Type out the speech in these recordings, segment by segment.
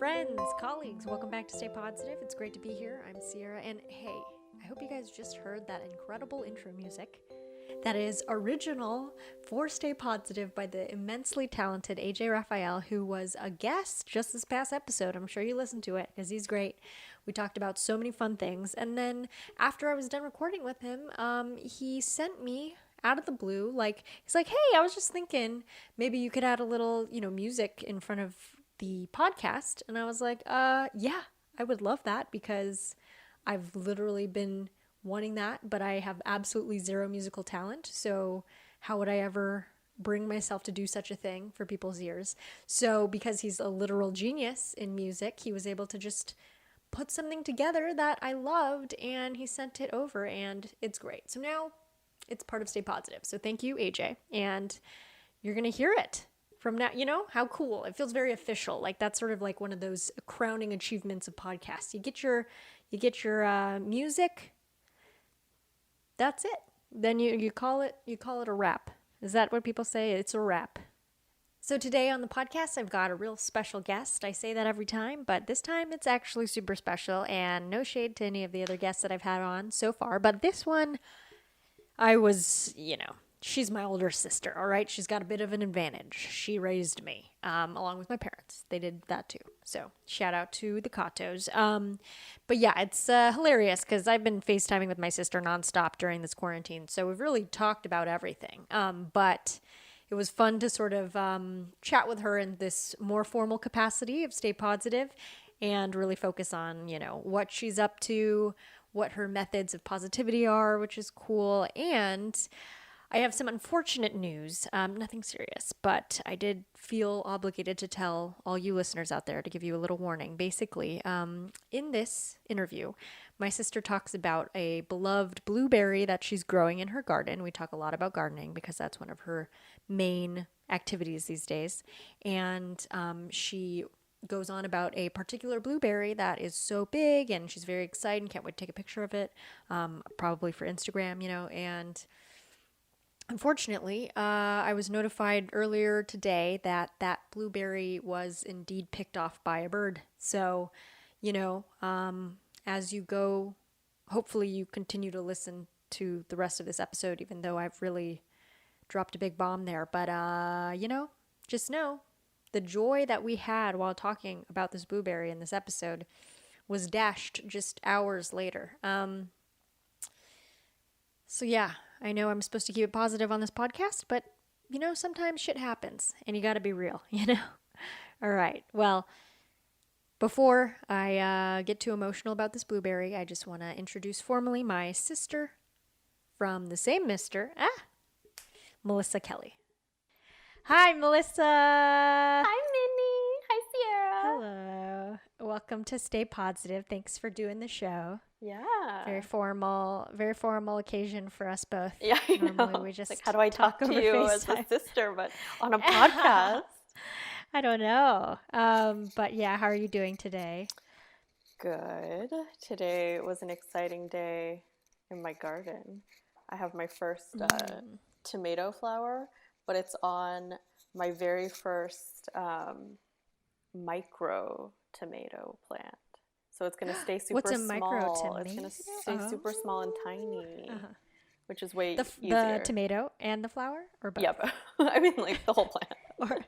Friends, colleagues, welcome back to Stay Positive. It's great to be here. I'm Sierra, and hey, I hope you guys just heard that incredible intro music that is original for Stay Positive by the immensely talented AJ Raphael, who was a guest just this past episode. I'm sure you listened to it because he's great. We talked about so many fun things, and then after I was done recording with him, he sent me out of the blue, he's like, hey, I was just thinking maybe you could add a little, music in front of the podcast. And I was like, yeah, I would love that because I've literally been wanting that, but I have absolutely zero musical talent. So how would I ever bring myself to do such a thing for people's ears? So because he's a literal genius in music, he was able to just put something together that I loved, and he sent it over, and it's great. So now it's part of Stay Positive. So thank you, AJ. And you're going to hear it from now. How cool. It feels very official. Like that's sort of like one of those crowning achievements of podcasts. You get your music. That's it. Then you call it a wrap. Is that what people say? It's a wrap. So today on the podcast, I've got a real special guest. I say that every time, but this time it's actually super special, and no shade to any of the other guests that I've had on so far. But this one, I was, she's my older sister, all right? She's got a bit of an advantage. She raised me, along with my parents. They did that too. So shout out to the Catos. But yeah, it's hilarious because I've been FaceTiming with my sister nonstop during this quarantine. So we've really talked about everything. But it was fun to sort of chat with her in this more formal capacity of Stay Positive and really focus on, what she's up to, what her methods of positivity are, which is cool. And I have some unfortunate news, nothing serious, but I did feel obligated to tell all you listeners out there to give you a little warning. Basically, in this interview, my sister talks about a beloved blueberry that she's growing in her garden. We talk a lot about gardening because that's one of her main activities these days. And she goes on about a particular blueberry that is so big, and she's very excited and can't wait to take a picture of it, probably for Instagram, and unfortunately, I was notified earlier today that that blueberry was indeed picked off by a bird. So, as you go, hopefully you continue to listen to the rest of this episode, even though I've really dropped a big bomb there. But, just know the joy that we had while talking about this blueberry in this episode was dashed just hours later. So yeah, I know I'm supposed to keep it positive on this podcast, but sometimes shit happens and you got to be real, All right. Well, before I get too emotional about this blueberry, I just want to introduce formally my sister from the same mister, Melissa Kelly. Hi, Melissa. Hi, Minnie. Hi, Sierra. Hello. Welcome to Stay Positive. Thanks for doing the show. Yeah. Very formal occasion for us both. Yeah, I Normally know. we just like, how do I talk to you FaceTime as a sister, but on a podcast? I don't know. But yeah, how are you doing today? Good. Today was an exciting day in my garden. I have my first tomato flower, but it's on my very first micro tomato plant. So it's going to stay super What's a small. micro tomato? It's going to stay super small and tiny, which is way the easier. The tomato and the flower, or both? Yeah, but I mean like the whole plant.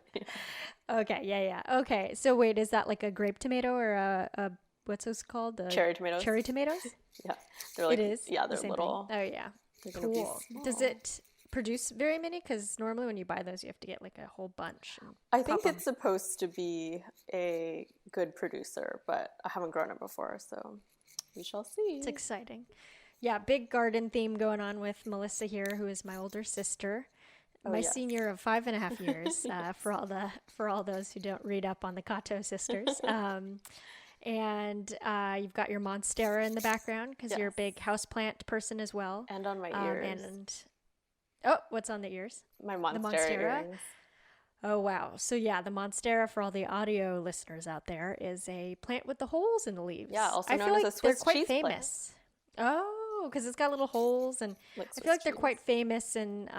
Okay, yeah. Okay, so wait, is that like a grape tomato or a what's those called? Cherry tomatoes. Cherry tomatoes? Yeah, they're like, it is. Yeah, they're little. Thing? Oh yeah, cool. Does it produce very many? Because normally when you buy those, you have to get like a whole bunch. I think it's supposed to be a good producer, but I haven't grown it before, so we shall see. It's exciting. Yeah, big garden theme going on with Melissa here, who is my older sister. My senior of 5.5 years, for all those who don't read up on the Cato sisters. And you've got your Monstera in the background because you're a big houseplant person as well. And on my ears. What's on the ears? My Monstera earrings. Oh, wow. So yeah, the Monstera, for all the audio listeners out there, is a plant with the holes in the leaves. Yeah, also I known feel as like a Swiss they're quite cheese famous. plant. Oh, because it's got little holes, and Like I feel like they're cheese. quite famous, and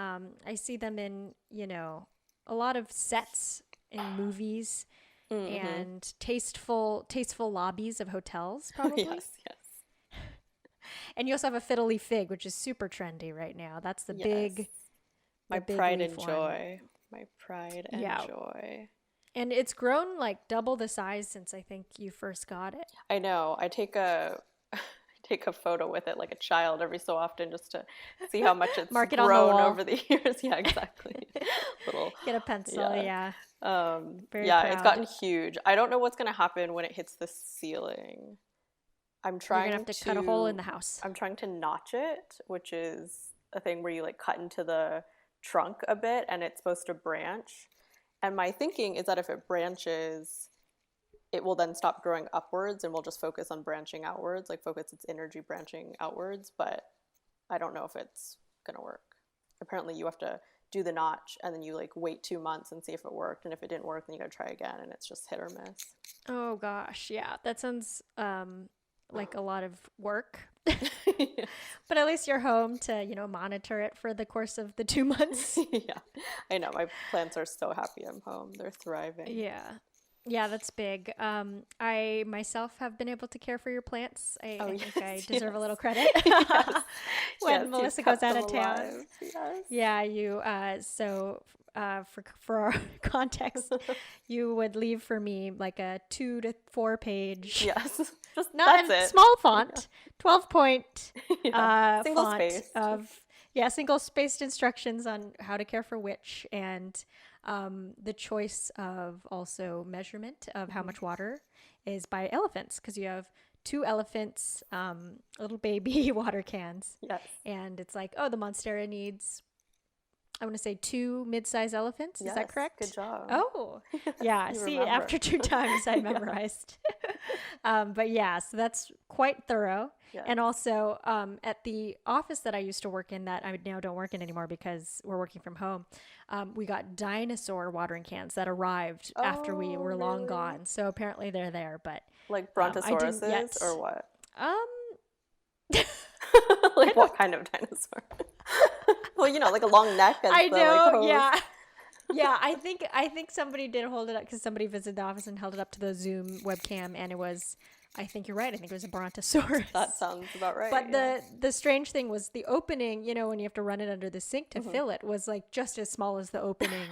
I see them in, a lot of sets in movies, Mm-hmm. and tasteful lobbies of hotels, probably. Yes, yes, And you also have a fiddle leaf fig, which is super trendy right now. That's yes. the My big pride leaf and one. joy. My pride and Yeah. joy. And it's grown like double the size since I think you first got it. I know. I take a I take a photo with it like a child every so often just to see how much it's Mark it on the grown wall. over the years. Yeah, exactly. Little, Get a pencil, yeah. yeah. Very Yeah, it's proud. gotten huge. I don't know what's gonna happen when it hits the ceiling. I'm You're gonna trying have to cut a hole in to the house. I'm trying to notch it, which is a thing where you like cut into the trunk a bit and it's supposed to branch. And my thinking is that if it branches, it will then stop growing upwards and we'll just focus on branching outwards, like focus its energy branching outwards, but I don't know if it's gonna work. Apparently you have to do the notch and then you like wait 2 months and see if it worked, and if it didn't work then you gotta try again, and it's just hit or miss. Oh gosh, yeah. That sounds like a lot of work. Yes. But at least you're home to, monitor it for the course of the 2 months. Yeah, I know. My plants are so happy I'm home. They're thriving. Yeah. Yeah, that's big. I myself have been able to care for your plants. I Yes, think I deserve a yes. little credit Yes, when yes, you've Melissa goes kept out them of town. alive. Yes. Yeah, for our context, you would leave for me like a 2 to 4 page, Yes. Just not that's in it. small font, 12-point Yeah. Single font spaced. of single spaced instructions on how to care for which, and the choice of also measurement of how much water is by elephants, because you have 2 elephants, little baby water cans, Yes. and it's like, oh, the Monstera needs, I want to say 2 mid-size elephants. Is that Yes. correct? Good job. Oh, Yes, yeah. you See, remember. after 2 times, I Yeah. memorized. But yeah, so that's quite thorough. Yes. And also at the office that I used to work in, that I now don't work in anymore because we're working from home, we got dinosaur watering cans that arrived after we Oh, were long really? gone. So apparently they're there, but Like I didn't brontosauruses yet. or what? Um, Like what kind of dinosaur? Well, like a long neck as I the know, like hose. yeah. Yeah, I think somebody did hold it up because somebody visited the office and held it up to the Zoom webcam, and it was, I think you're right, I think it was a brontosaurus. That sounds about right. But yeah. the strange thing was the opening, when you have to run it under the sink to fill it, was like just as small as the opening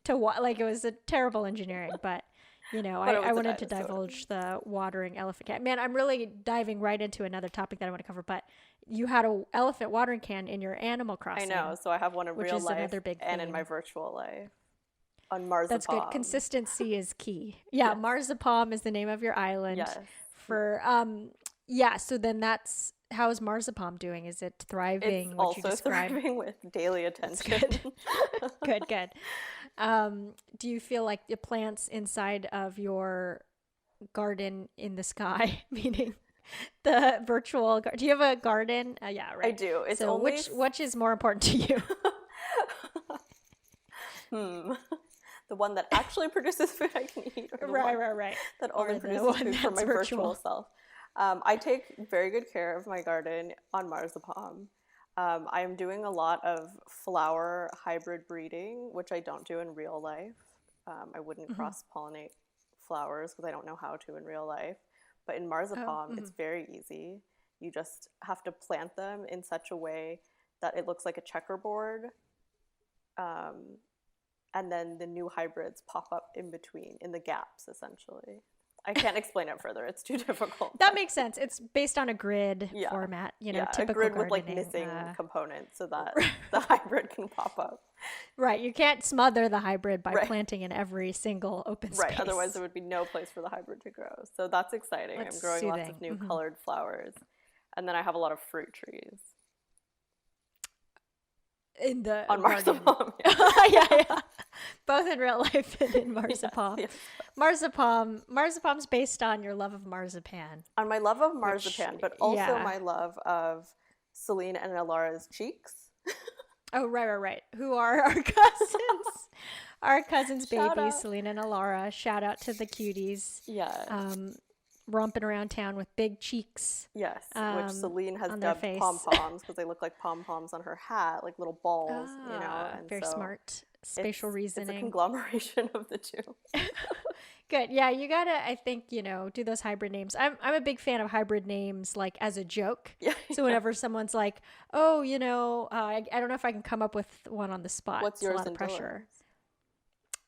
like it was a terrible engineering, but But it I was a wanted to dinosaur. divulge the watering elephant can. Man, I'm really diving right into another topic that I want to cover, but you had a elephant watering can in your Animal I Crossing. know. So I have one in which real is life another big and in theme. my virtual life. On Marzipalm. That's good. Consistency is key. Yeah, Yes. Marzipalm is the name of your island. Yes. For so then how is Marzipalm doing? Is it thriving? It's Would you also describe? thriving with daily attention. Good. Good. Do you feel like the plants inside of your garden in the sky, meaning the virtual do you have a garden? Yeah, right. I do. It's so only which is more important to you? The one that actually produces food I can eat, or the one Right. that Or only the produces one food for that's my virtual virtual. self. I take very good care of my garden on Marzipalm. I am doing a lot of flower hybrid breeding, which I don't do in real life. I wouldn't cross-pollinate flowers because I don't know how to in real life. But in Marzipalm, it's very easy. You just have to plant them in such a way that it looks like a checkerboard. And then the new hybrids pop up in between, in the gaps, essentially. I can't explain it further. It's too difficult. That makes sense. It's based on a grid Yeah. format, Yeah, typical a grid with like gardening. missing components so that the hybrid can pop up. Right. You can't smother the hybrid by Right. planting in every single open space. Right, otherwise there would be no place for the hybrid to grow. So that's exciting. That's I'm growing lots of soothing. new colored flowers. And then I have a lot of fruit trees. In the On garden. Marzipalm. Yeah. Both in real life and in Marzipalm. Yes. Marzipalm's based on your love of marzipan. On my love of marzipan, but also yeah. my love of Celine and Alara's cheeks. Oh, right. Who are our cousins? Our cousins' Shout babies, out. Selena and Alara. Shout out to the cuties. Yes. Romping around town with big cheeks. Yes, which Celine has on their dubbed face. pom-poms because they look like pom-poms on her hat, like little balls, And Very so smart. Spatial it's reasoning. a conglomeration of the two. Good. Yeah, you gotta, I think, do those hybrid names. I'm a big fan of hybrid names, like as a joke. Yeah. So whenever someone's like, oh, I don't know if I can come up with one on the spot. What's It's a yours lot of and pressure.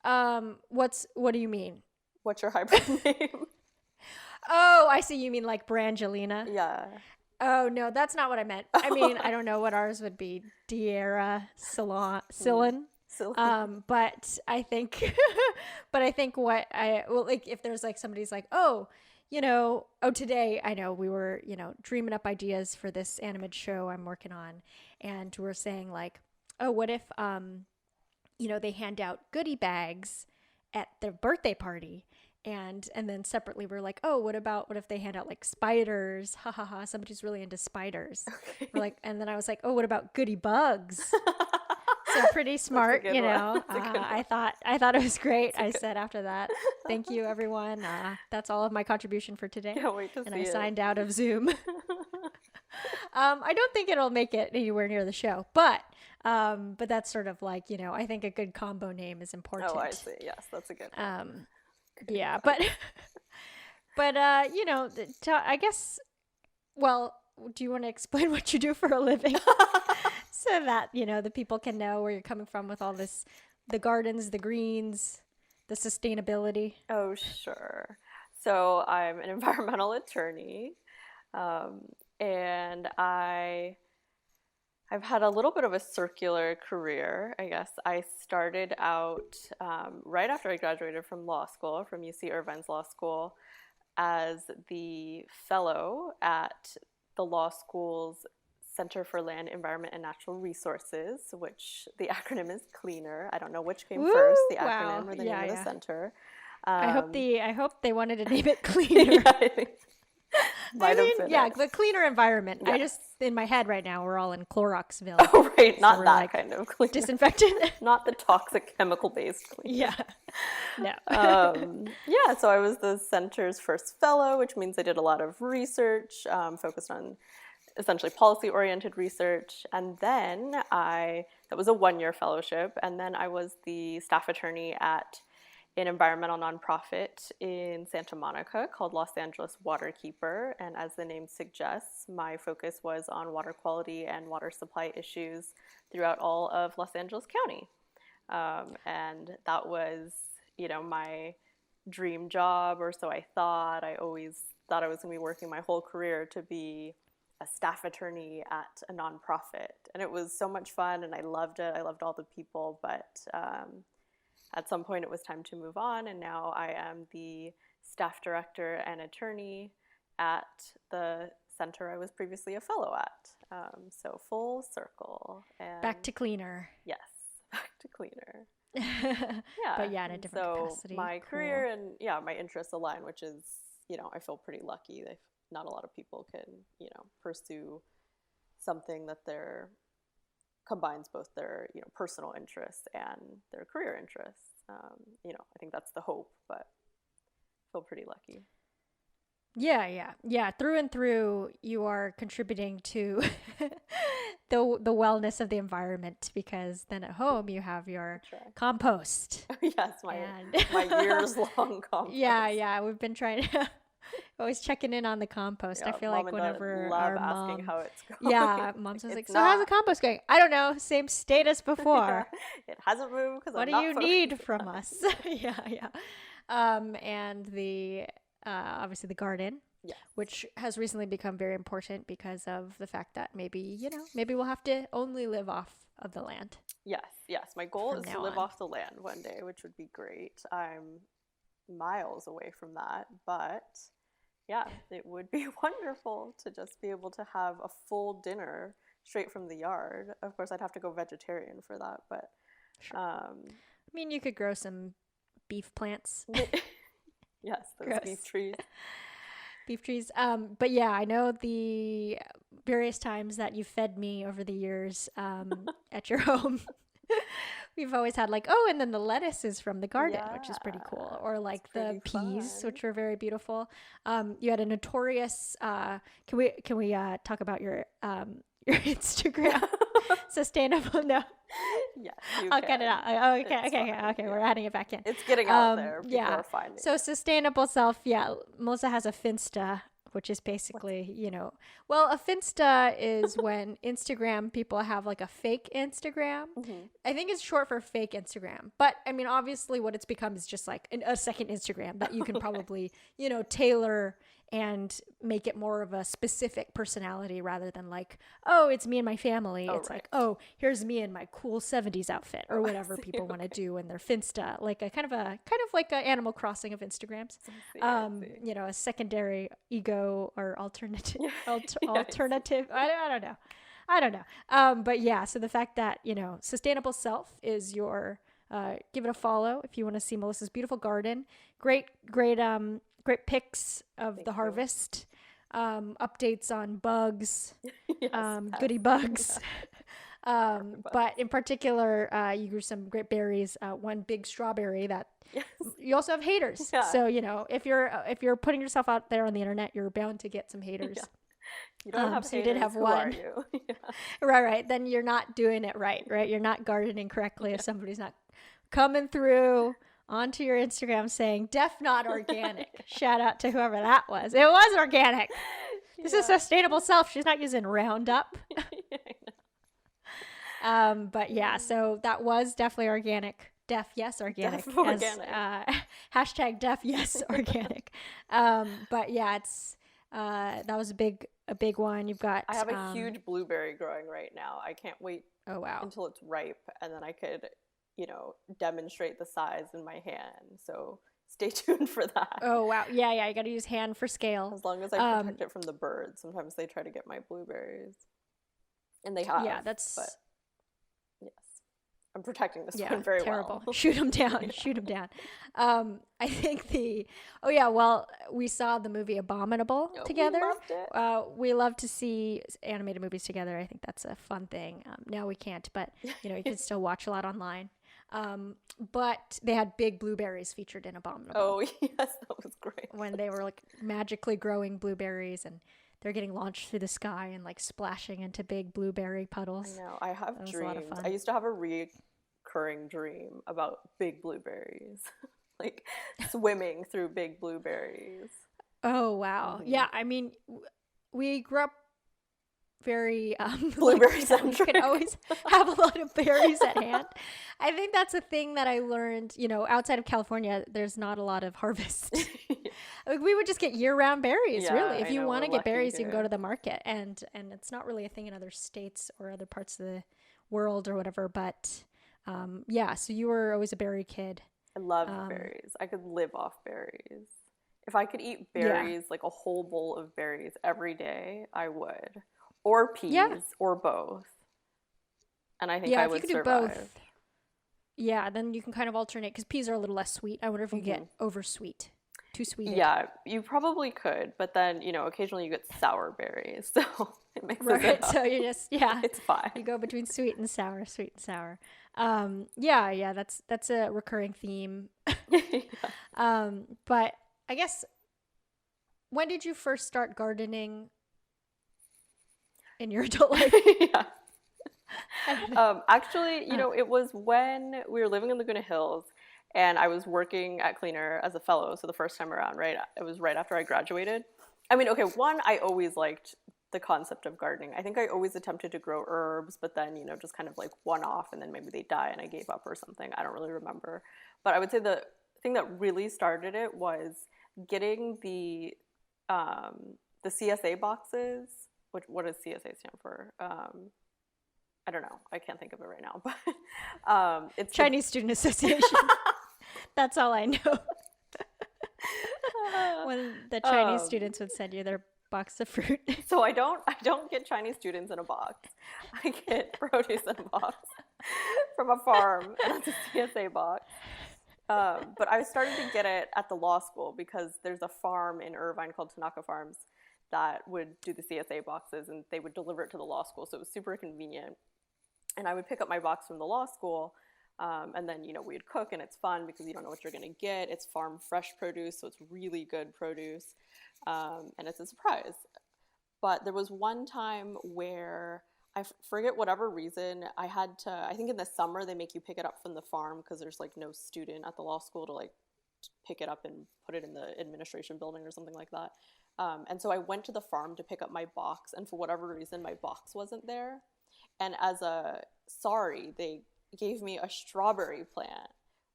Dylan's? What do you mean? What's your hybrid name? Oh, I see. You mean like Brangelina? Yeah. Oh, no, that's not what I meant. I mean, I don't know what ours would be. Diera, Sillin. Silly. But I think, like, if there's like, somebody's like, oh, today I know we were, dreaming up ideas for this animated show I'm working on. And we're saying like, oh, what if, they hand out goodie bags at their birthday party. And then separately we're like, oh, what if they hand out like spiders? Ha ha ha. Somebody's really into spiders. Okay. We're like, and then I was like, oh, what about goodie bugs? So pretty smart, I thought it was great. I said after that, thank you everyone. That's all of my contribution for today. Can't wait to see and I it. signed out of Zoom. I don't think it'll make it anywhere near the show, but that's sort of like, I think a good combo name is important. Oh, I see. Yes, that's a good one. Yeah, but I guess, well, do you want to explain what you do for a living so that, the people can know where you're coming from with all this, the gardens, the greens, the sustainability? Oh, sure. So I'm an environmental attorney, and I've had a little bit of a circular career, I guess. I started out right after I graduated from law school, from UC Irvine's law school, as the fellow at the law school's Center for Land, Environment, and Natural Resources, which the acronym is CLEANER. I don't know which came first, the acronym or the name of the center. I hope they wanted to name it CLEANER. The cleaner environment. Yes. I just, in my head right now, we're all in Cloroxville. Oh, right. Not so that like kind of cleaner. Disinfectant. Not the toxic chemical-based cleaner. Yeah. No. So I was the center's first fellow, which means I did a lot of research, focused on essentially policy-oriented research. And then that was a one-year fellowship. And then I was the staff attorney at an environmental nonprofit in Santa Monica called Los Angeles Waterkeeper. And as the name suggests, my focus was on water quality and water supply issues throughout all of Los Angeles County. And that was, my dream job, or so I thought. I always thought I was going to be working my whole career to be a staff attorney at a nonprofit. And it was so much fun, and I loved it. I loved all the people, but at some point it was time to move on, and now I am the staff director and attorney at the center I was previously a fellow at. So full circle. And back to cleaner. Yes, back to cleaner. But in a different capacity. So my career and my interests align, which is, I feel pretty lucky. Not a lot of people can, pursue something that combines both their personal interests and their career interests. I think that's the hope, but I feel pretty lucky. Yeah. Through and through, you are contributing to the wellness of the environment, because then at home you have your compost. Yes, my years-long compost. Yeah. We've been trying to always checking in on the compost. I feel like whenever our mom asking how it's going. Yeah, mom's always like, so how's the compost going? I don't know, same state as before. It hasn't moved because what do you need from us? Yeah. And the obviously the garden, which has recently become very important because of the fact that maybe we'll have to only live off of the land. Yes. My goal is to live off the land one day, which would be great. I'm miles away from that, but it would be wonderful to just be able to have a full dinner straight from the yard. Of course, I'd have to go vegetarian for that, but sure. I mean, you could grow some beef plants. Yes, those beef trees. Beef trees. But yeah, I know the various times that you fed me over the years at your home. We've always had like, and then the lettuce is from the garden, which is pretty cool. Or like the peas, which are very beautiful. You had a notorious, can we talk about your Instagram? Sustainable, no. Yes, you I'll can. cut it out. Oh, okay, It's okay, fine. okay. We're adding it back in. It's getting out there. People Yeah. are finding So it. sustainable self, yeah. Melissa has a Finsta, which is basically, well, a Finsta is when Instagram people have like a fake Instagram. I think it's short for fake Instagram. But I mean, obviously what it's become is just like a second Instagram that you can probably, tailor and make it more of a specific personality rather than like, oh, it's me and my family. It's right. like, oh, here's me in my cool 70s outfit or whatever people want to do in their Finsta, like a kind of like an Animal Crossing of Instagrams. I see. A secondary ego or alternative Yeah, alternative. I don't know. But yeah, so the fact that, sustainable self is your give it a follow if you want to see Melissa's beautiful garden. Great pics of the harvest, updates on bugs, goody bugs. But in particular, you grew some great berries, one big strawberry that you also have haters. Yeah. So, if you're putting yourself out there on the internet, you're bound to get some haters. Yeah. You don't have so haters. You did have Who one. are you? Yeah. Right. Then you're not doing it right? You're not gardening correctly if somebody's not coming through onto your Instagram saying "Def not organic." Shout out to whoever that was. It was organic. This is sustainable self. She's not using Roundup. But yeah, so that was definitely organic. Def yes organic. Def organic. Hashtag def yes organic. But yeah, it's that was a big one. You've got. I have a huge blueberry growing right now. I can't wait. Oh wow. Until it's ripe, and then I could, demonstrate the size in my hand. So stay tuned for that. Oh wow. Yeah. You got to use hand for scale. As long as I protect it from the birds. Sometimes they try to get my blueberries, and they have. Yeah, that's. But yes, I'm protecting this one very terrible. Well. Shoot them down. Shoot them down. I think well, we saw the movie Abominable together. We loved it. We love to see animated movies together. I think that's a fun thing. Now we can't, but you can still watch a lot online. But they had big blueberries featured in Abominable. Oh yes, that was great. When they were like magically growing blueberries and they're getting launched through the sky and like splashing into big blueberry puddles. I know. I have dreams. I used to have a recurring dream about big blueberries, like swimming through big blueberries. Oh wow! Yeah, I mean, we grew up very blueberry centric. You can always have a lot of berries at hand. I think that's a thing that I learned. Outside of California, there's not a lot of harvest. We would just get year-round berries. Really, if you want to get berries, you can go to the market, and it's not really a thing in other states or other parts of the world or whatever. But so you were always a berry kid. I love berries. I could live off berries. If I could eat berries, like a whole bowl of berries every day, I would. Or peas, or both. And I think I would survive. Yeah, if you could do both. Yeah, then you can kind of alternate, because peas are a little less sweet. I wonder if you get over sweet. Too sweet. Yeah, you probably could. But then, occasionally you get sour berries. So it makes it up. So you just, it's fine. You go between sweet and sour, sweet and sour. That's a recurring theme. But I guess, when did you first start gardening in your adult life? Actually, it was when we were living in Laguna Hills and I was working at Cleaner as a fellow. So the first time around, right? It was right after I graduated. I mean, okay, one, I always liked the concept of gardening. I think I always attempted to grow herbs, but then, just kind of like one off and then maybe they die and I gave up or something. I don't really remember. But I would say the thing that really started it was getting the CSA boxes. What does CSA stand for? I don't know. I can't think of it right now. But it's Chinese Student Association. That's all I know. When the Chinese students would send you their box of fruit. So I don't get Chinese students in a box. I get produce in a box from a farm, and it's a CSA box. But I started to get it at the law school because there's a farm in Irvine called Tanaka Farms that would do the CSA boxes, and they would deliver it to the law school. So it was super convenient. And I would pick up my box from the law school, and then, we'd cook, and it's fun because you don't know what you're going to get. It's farm fresh produce, so it's really good produce, and it's a surprise. But there was one time where forget whatever reason, I had to, I think in the summer they make you pick it up from the farm because there's like no student at the law school to like pick it up and put it in the administration building or something like that. And so I went to the farm to pick up my box, and for whatever reason, my box wasn't there. And as a sorry, they gave me a strawberry plant,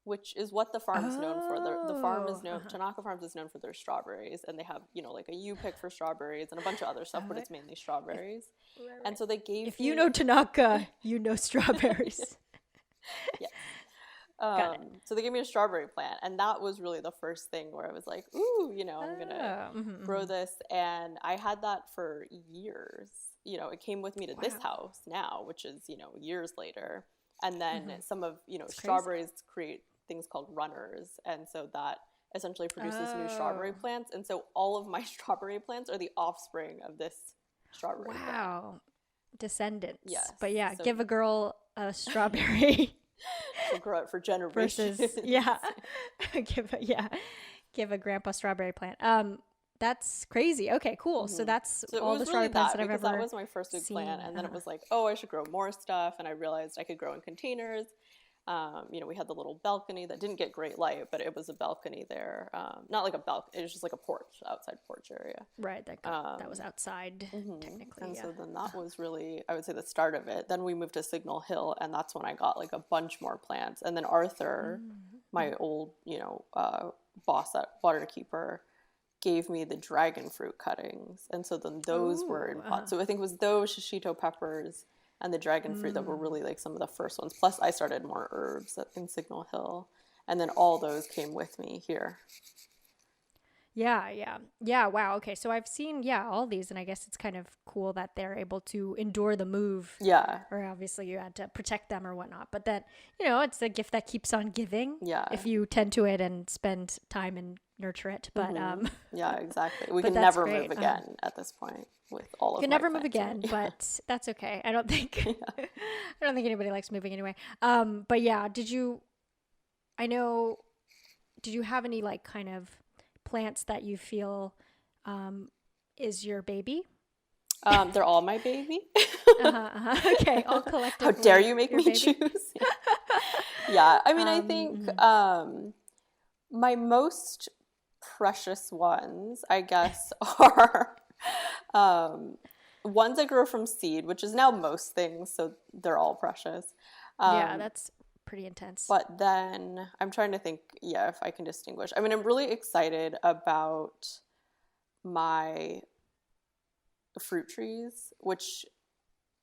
which is what the farm's known for. The farm is known, Tanaka Farms is known for their strawberries, and they have, you know, like a U-pick for strawberries and a bunch of other stuff, but it's mainly strawberries. Right. And so they gave If you know Tanaka, you know strawberries. Yes. So they gave me a strawberry plant, and that was really the first thing where I was like, ooh, you know, I'm gonna grow this. And I had that for years. You know, it came with me to this house now, which is, you know, years later. And then some of, you know, it's strawberries create things called runners, and so that essentially produces new strawberry plants. And so all of my strawberry plants are the offspring of this strawberry plant. Wow. Descendants. Yes. But yeah, so give a girl a strawberry. She'll grow it for generations. Versus, give a grandpa strawberry plant. That's crazy. Okay, cool. So that's all the strawberry plants that I've ever that was my first big plant, and then it was like, oh, I should grow more stuff, and I realized I could grow in containers. You know, we had the little balcony that didn't get great light, but it was a balcony there. Not like a balcony, it was just like a porch, outside porch area. Right, that was outside, technically. And so then that was really, I would say, the start of it. Then we moved to Signal Hill, and that's when I got like a bunch more plants. And then Arthur, my old, you know, boss at Waterkeeper, gave me the dragon fruit cuttings. And so then those were in pots. So I think it was those shishito peppers and the dragon fruit that were really like some of the first ones. Plus I started more herbs in Signal Hill. And then all those came with me here. Yeah. Wow. Okay. So I've seen, all these, and I guess it's kind of cool that they're able to endure the move. Yeah. Or obviously you had to protect them or whatnot, but then, you know, it's a gift that keeps on giving. Yeah. If you tend to it and spend time and nurture it. But, yeah, exactly. We can never move again at this point with all of. You can never move again, but that's okay. I don't think, I don't think anybody likes moving anyway. But yeah, did you have any like kind of plants that you feel is your baby? They're all my baby. Okay, all collectively. How dare you make me choose? Yeah, I mean, I think my most precious ones, I guess, are ones I grow from seed, which is now most things, so they're all precious. Yeah, that's pretty intense. But then I'm trying to think, if I can distinguish. I mean, I'm really excited about my fruit trees, which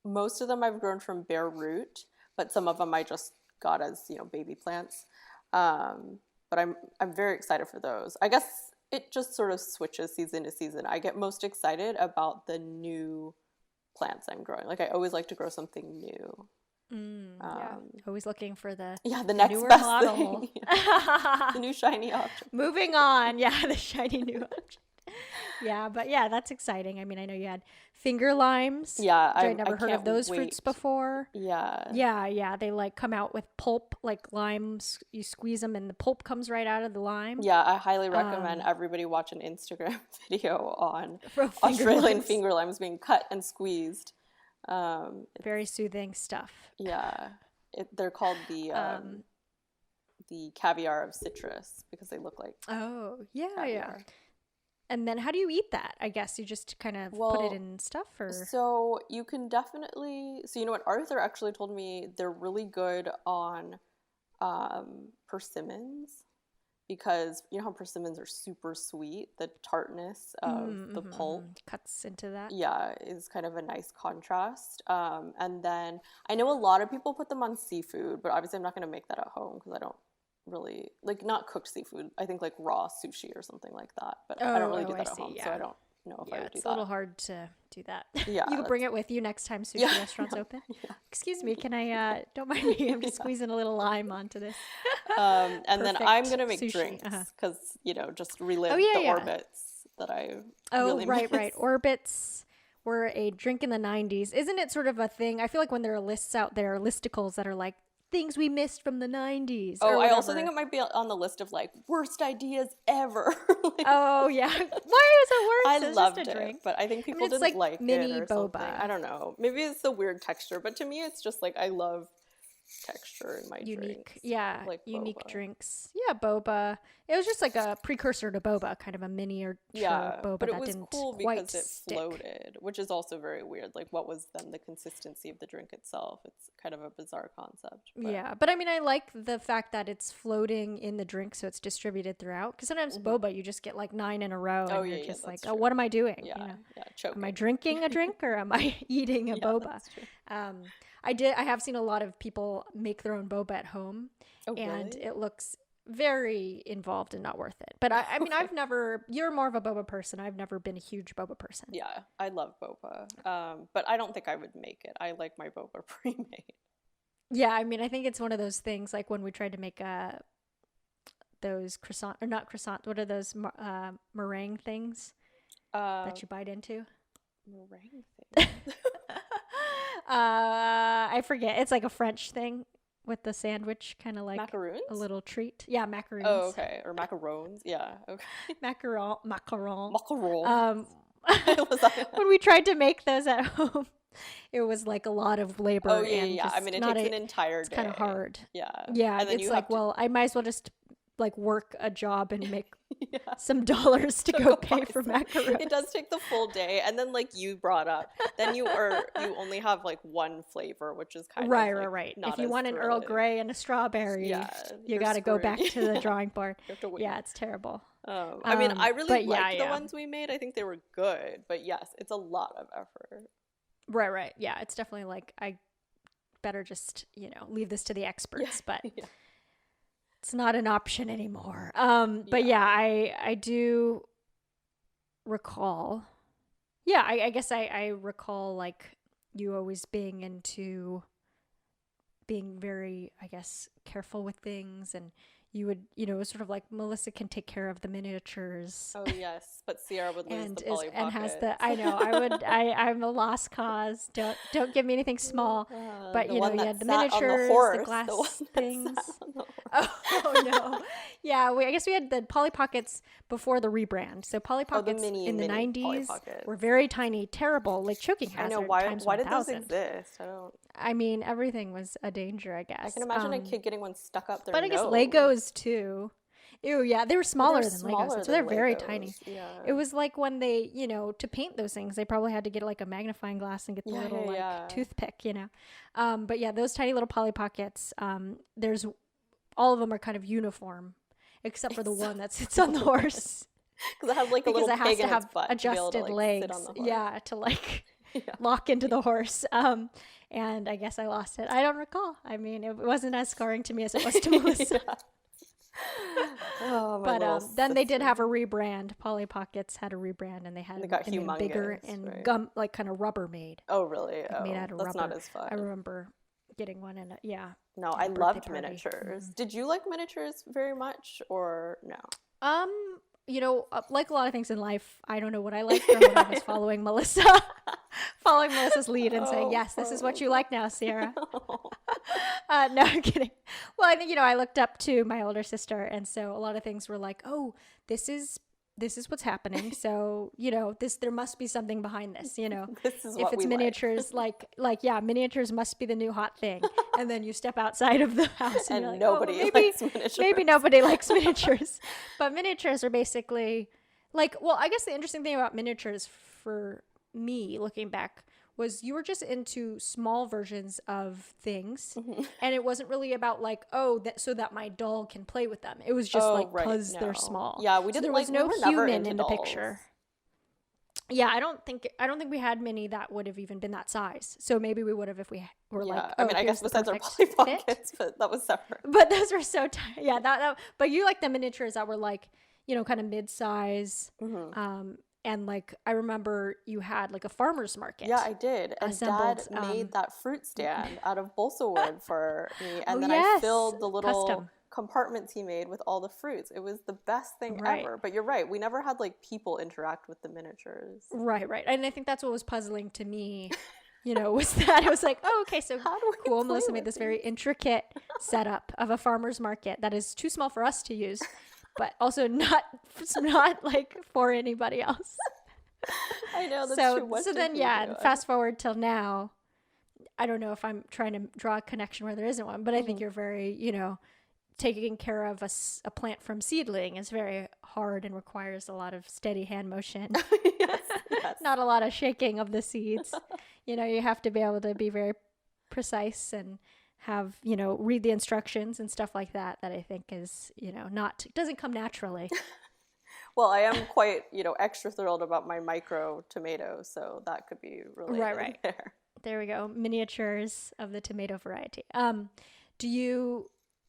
most of them I've grown from bare root, but some of them I just got as, you know, baby plants. But I'm very excited for those. I guess it just sort of switches season to season. I get most excited about the new plants I'm growing. Like I always like to grow something new. Always looking for the next best model. Thing. The new shiny object. Moving on. Yeah, the shiny new object. Yeah, but yeah, that's exciting. I mean, I know you had finger limes. Yeah, I'd never heard of those fruits before. Yeah. They like come out with pulp, like limes. You squeeze them, and the pulp comes right out of the lime. Yeah, I highly recommend everybody watch an Instagram video on Australian finger limes being cut and squeezed. Very soothing stuff. Yeah, they're called the caviar of citrus because they look like caviar. Yeah. And then how do you eat that? I guess you just kind of put it in stuff, or? So you can definitely, so you know what, Arthur actually told me they're really good on persimmons, because you know how persimmons are super sweet, the tartness of the pulp cuts into that. Yeah, is kind of a nice contrast. And then I know a lot of people put them on seafood, but obviously I'm not going to make that at home because I don't really, like, not cooked seafood. I think like raw sushi or something like that, but I don't really do that at home, so I don't know if I would do that. It's a little hard to do that. Yeah. You could bring it with you next time sushi restaurants open. Yeah. Excuse me, can I, don't mind me, I'm just squeezing a little lime onto this. And then I'm going to make drinks because, you know, just relive the orbits that I really right. Orbits were a drink in the 90s. Isn't it sort of a thing? I feel like when there are lists out there, listicles that are like things we missed from the 90s. Oh, or I also whatever. think it might be on the list of like worst ideas ever. Like, Oh yeah, why is it worse? I It's just loved a it, drink. but I think people it's didn't like like mini it or something. boba. I don't know. Maybe it's the weird texture, but to me, it's just like I love texture in my drinks. Like unique boba. drinks. Yeah, boba. It was just like a precursor to boba, kind of a miniature boba but it that was didn't cool quite because it stick. floated, which is also very weird. Like, what was then the consistency of the drink itself? It's kind of a bizarre concept. But... Yeah, but I mean, I like the fact that it's floating in the drink, so it's distributed throughout. Because sometimes boba, you just get like 9 in a row, and you're just like, oh, what am I doing? Yeah, you know? choking. Am I drinking a drink or am I eating a boba? That's true. I have seen a lot of people make their own boba at home, and really? it looks very involved and not worth it. But I mean, I've never, you're more of a boba person. I've never been a huge boba person. Yeah, I love boba. But I don't think I would make it. I like my boba pre-made. Yeah, I mean, I think it's one of those things like when we tried to make those croissant, or not croissant, what are those meringue things that you bite into? Meringue thing. I forget. It's like a French thing with the sandwich, kind of like macaroons? a little treat. Yeah, macaroons. Oh, okay. Or macarons. Yeah, okay. Macaron. Macaron. When we tried to make those at home, it was like a lot of labor. Oh, yeah. I mean, it takes an entire day. It's kind of hard. Yeah. Yeah, and then it's like, well, I might as well just like work a job and make some dollars to go pay for macarons. It does take the full day, and then like you brought up, then you only have like one flavor, which is kind of right. If you want an Earl Grey and a strawberry, you got to go back to the drawing board. You have to wait. Yeah, it's terrible. I mean, I really liked the ones we made. I think they were good, but yes, it's a lot of effort. Right. Yeah, it's definitely like I better just leave this to the experts, but. It's not an option anymore. But I do recall. Yeah, I guess I recall like you always being very, I guess, careful with things, and you would, it was sort of like Melissa can take care of the miniatures. Oh yes, but Sierra would lose the Polly Pocket. And has the I'm a lost cause. Don't give me anything small. But you had the miniatures, the glass things. Oh no. Yeah, I guess we had the Polly Pockets before the rebrand. So Polly Pockets in the 90s were very tiny, terrible, like choking hazard. I know, why did those exist? I mean, everything was a danger, I guess. I can imagine a kid getting one stuck up their nose. But I guess Legos too. Ew, yeah, they were smaller than Legos, so they're very tiny. Yeah. It was like when they, to paint those things, they probably had to get like a magnifying glass and get the little toothpick, But yeah, those tiny little Polly Pockets, all of them are kind of uniform, except for the one that sits on the horse. Because it has like a little pig in its butt adjusted to legs. Sit on the horse. Yeah, to like lock into the horse. And I guess I lost it. I don't recall. I mean, it wasn't as scarring to me as it was to Melissa. But then they did have a rebrand. Polly Pockets had a rebrand, and they got bigger and gum, like kind of Rubbermaid. Oh, really? Made out of that's rubber. Not as fun. I remember getting one, and No, I loved miniatures. Did you like miniatures very much, or no? Like a lot of things in life, I don't know what I liked or what I was following Melissa's lead and saying, yes, this is what you like now, Sierra. No, I'm kidding. Well, I think, I looked up to my older sister, and so a lot of things were like, oh, this is what's happening. So, there must be something behind this, This is if it's miniatures, like, miniatures must be the new hot thing. And then you step outside of the house and you're like, nobody likes miniatures. Maybe nobody likes miniatures. But miniatures are basically like, well, I guess the interesting thing about miniatures for me looking back was you were just into small versions of things, and it wasn't really about like, so that my doll can play with them. It was just because they're small. Yeah, we didn't. So there was no human in the picture. Yeah, I don't think we had many that would have even been that size. So maybe we would have if we were like. I mean, I guess besides our Polly Pockets, but that was separate. But those were so tiny. Yeah, that. But you like the miniatures that were like, kind of mid-size. And like I remember you had like a farmer's market. Yeah, I did. And Dad made that fruit stand out of balsa wood for me. And then I filled the little compartments he made with all the fruits. It was the best thing ever. But you're right. We never had like people interact with the miniatures. Right. And I think that's what was puzzling to me, was that. I was like, oh, okay, so How do we cool. play Melissa made with this these? very intricate setup of a farmer's market that is too small for us to use, but also not like for anybody else. I know, that's true. What So did then, we yeah, do? fast forward till now. I don't know if I'm trying to draw a connection where there isn't one, but I think you're very, taking care of a plant from seedling is very hard and requires a lot of steady hand motion. Yes, yes. Not a lot of shaking of the seeds. You have to be able to be very precise and have, read the instructions and stuff like that I think is, doesn't come naturally. Well, I am quite, extra thrilled about my micro tomato, so that could be related Right. there. There we go. Miniatures of the tomato variety.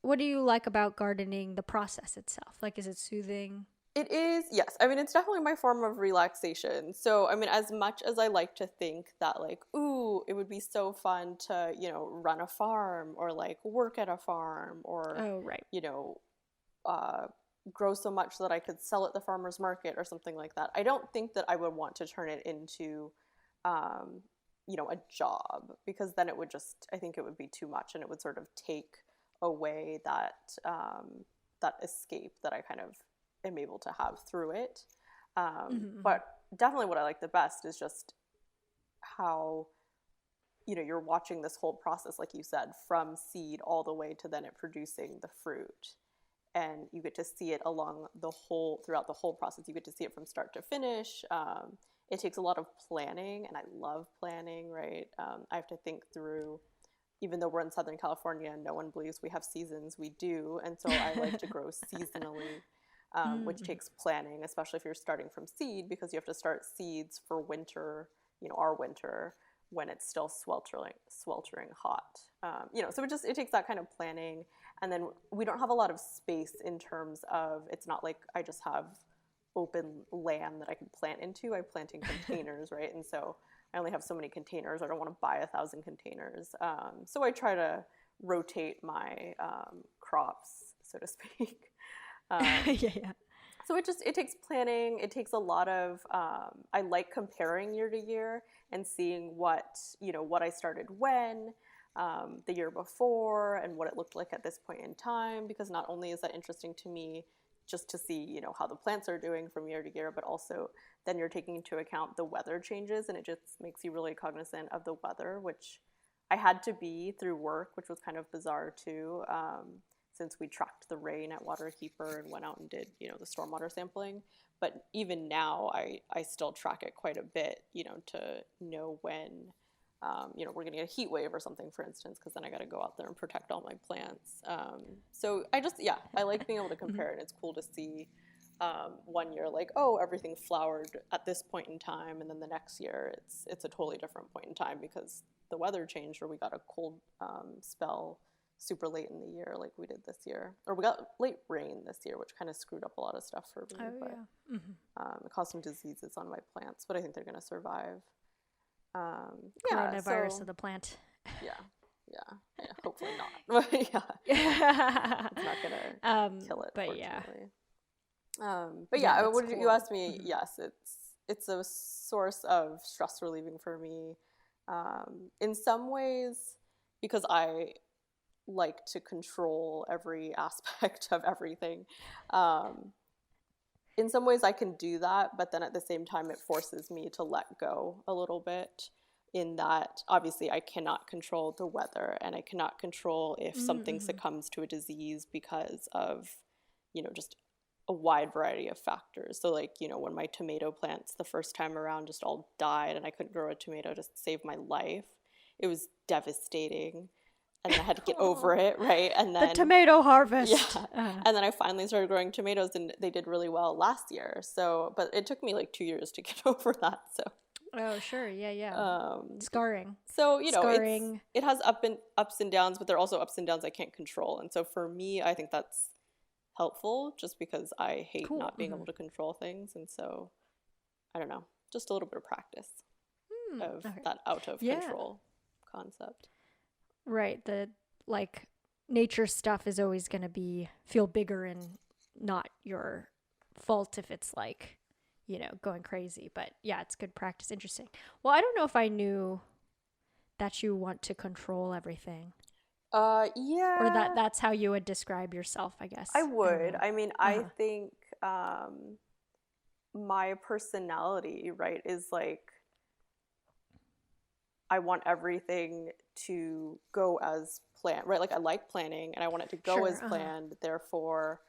What do you like about gardening, the process itself? Like, is it soothing? It is, yes. I mean, it's definitely my form of relaxation. So, I mean, as much as I like to think that, like, ooh, it would be so fun to, run a farm or like work at a farm or, Oh, right. Grow so much that I could sell at the farmer's market or something like that. I don't think that I would want to turn it into, a job, because then I think it would be too much and it would sort of take away that escape that I kind of am able to have through it. But definitely what I like the best is just how, you're watching this whole process, like you said, from seed all the way to then it producing the fruit. And you get to see it throughout the whole process. You get to see it from start to finish. It takes a lot of planning, and I love planning, right? I have to think through, even though we're in Southern California and no one believes we have seasons, we do. And so I like to grow seasonally, which takes planning, especially if you're starting from seed, because you have to start seeds for winter, our winter, when it's still sweltering hot. So it takes that kind of planning. And then we don't have a lot of space in terms of, it's not like I just have open land that I can plant into. I plant in containers, right? And so I only have so many containers. I don't want to buy 1,000 containers. So I try to rotate my crops, so to speak. Yeah. So it takes planning. It takes a lot of, I like comparing year to year and seeing what I started when, the year before, and what it looked like at this point in time, because not only is that interesting to me just to see, how the plants are doing from year to year, but also then you're taking into account the weather changes, and it just makes you really cognizant of the weather, which I had to be through work, which was kind of bizarre too, since we tracked the rain at Waterkeeper and went out and did, the stormwater sampling. But even now, I still track it quite a bit, to know when, we're going to get a heat wave or something, for instance, because then I got to go out there and protect all my plants. So I like being able to compare it. It's cool to see one year like, oh, everything flowered at this point in time, and then the next year it's a totally different point in time because the weather changed, or we got a cold spell super late in the year like we did this year, or we got late rain this year, which kind of screwed up a lot of stuff for me. It caused some diseases on my plants, but I think they're going to survive. Coronavirus of the plant. Yeah, hopefully not. It's not gonna kill it, but fortunately. You asked me. Mm-hmm. Yes, it's a source of stress relieving for me. In some ways, because I like to control every aspect of everything. In some ways I can do that, but then at the same time it forces me to let go a little bit, in that obviously I cannot control the weather, and I cannot control if something succumbs to a disease because of, just a wide variety of factors. So like, when my tomato plants the first time around just all died and I couldn't grow a tomato to save my life, it was devastating. And then I had to get over it, right? And then the tomato harvest. Yeah. And then I finally started growing tomatoes, and they did really well last year. So, but it took me like 2 years to get over that. So. Oh, sure. Yeah. Scarring. So, Scarring. it has ups and downs, but there are also ups and downs I can't control. And so for me, I think that's helpful, just because I hate not being able to control things. And so, I don't know, just a little bit of practice of that out of control concept. Right. The nature stuff is always going to feel bigger and not your fault if it's going crazy. But yeah, it's good practice. Interesting. Well, I don't know if I knew that you want to control everything? Yeah. Or that's how you would describe yourself, I guess. I I don't would. know. I mean, I think my personality, right, is like I want everything to go as planned, right? Like I like planning and I want it to go Sure. as planned. Therefore,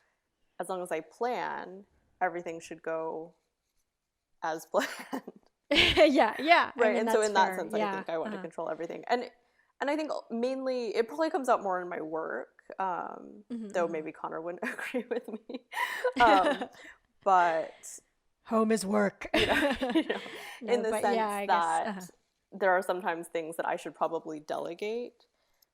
as long as I plan, everything should go as planned. Yeah, yeah. I Right. mean, And so that's in that fair. sense, I Yeah. think I want to control everything. And I think mainly it probably comes out more in my work. Though maybe Connor wouldn't agree with me. But Home is work. you know, No, in the but sense yeah, I guess. that there are sometimes things that I should probably delegate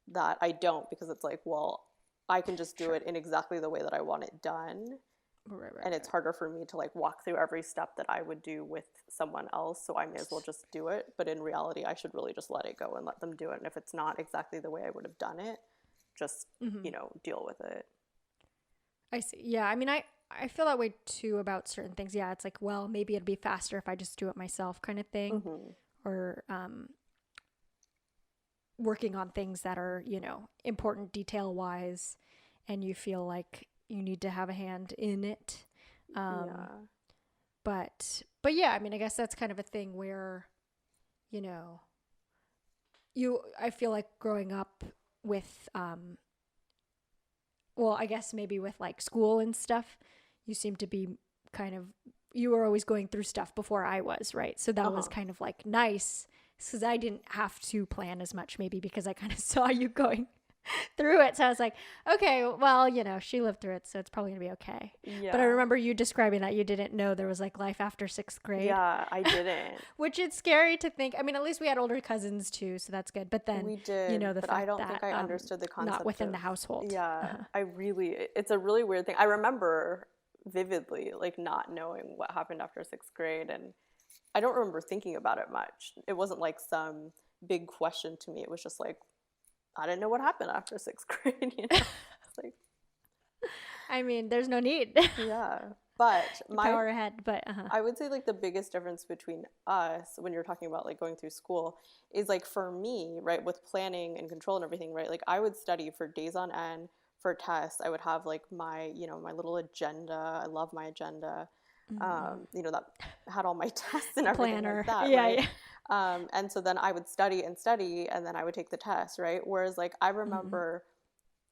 that I don't, because it's like, well, I can just do it in exactly the way that I want it done. Right, And it's harder for me to like walk through every step that I would do with someone else, so I may as well just do it. But in reality, I should really just let it go and let them do it. And if it's not exactly the way I would have done it, just deal with it. I see. Yeah, I mean, I feel that way too about certain things. Yeah, it's like, well, maybe it'd be faster if I just do it myself, kind of thing. Or working on things that are, important detail wise, and you feel like you need to have a hand in it. But yeah, I mean, I guess that's kind of a thing where, I feel like growing up with, well, I guess maybe with like school and stuff, you seem to be you were always going through stuff before I was, right? So that was kind of like nice, because I didn't have to plan as much, maybe because I kind of saw you going through it. So I was like, okay, well, she lived through it, so it's probably gonna be okay. Yeah. But I remember you describing that you didn't know there was like life after 6th grade. Yeah, I didn't. Which it's scary to think. I mean, at least we had older cousins too, so that's good. But then we did, the but fact I don't that, think I understood the concept. Not within the household. Yeah, it's a really weird thing. I remember vividly like not knowing what happened after 6th grade, and I don't remember thinking about it much. It wasn't like some big question to me. It was just like, I didn't know what happened after 6th grade. It's like, I mean, there's no need. Yeah, but power ahead. But I would say like the biggest difference between us when you're talking about like going through school is like for me, right, with planning and control and everything, right? Like I would study for days on end for tests. I would have like my my little agenda. I love my agenda. That had all my tests and everything planner. like that. Yeah, right? yeah. And so then I would study, and then I would take the test, right? Whereas like I remember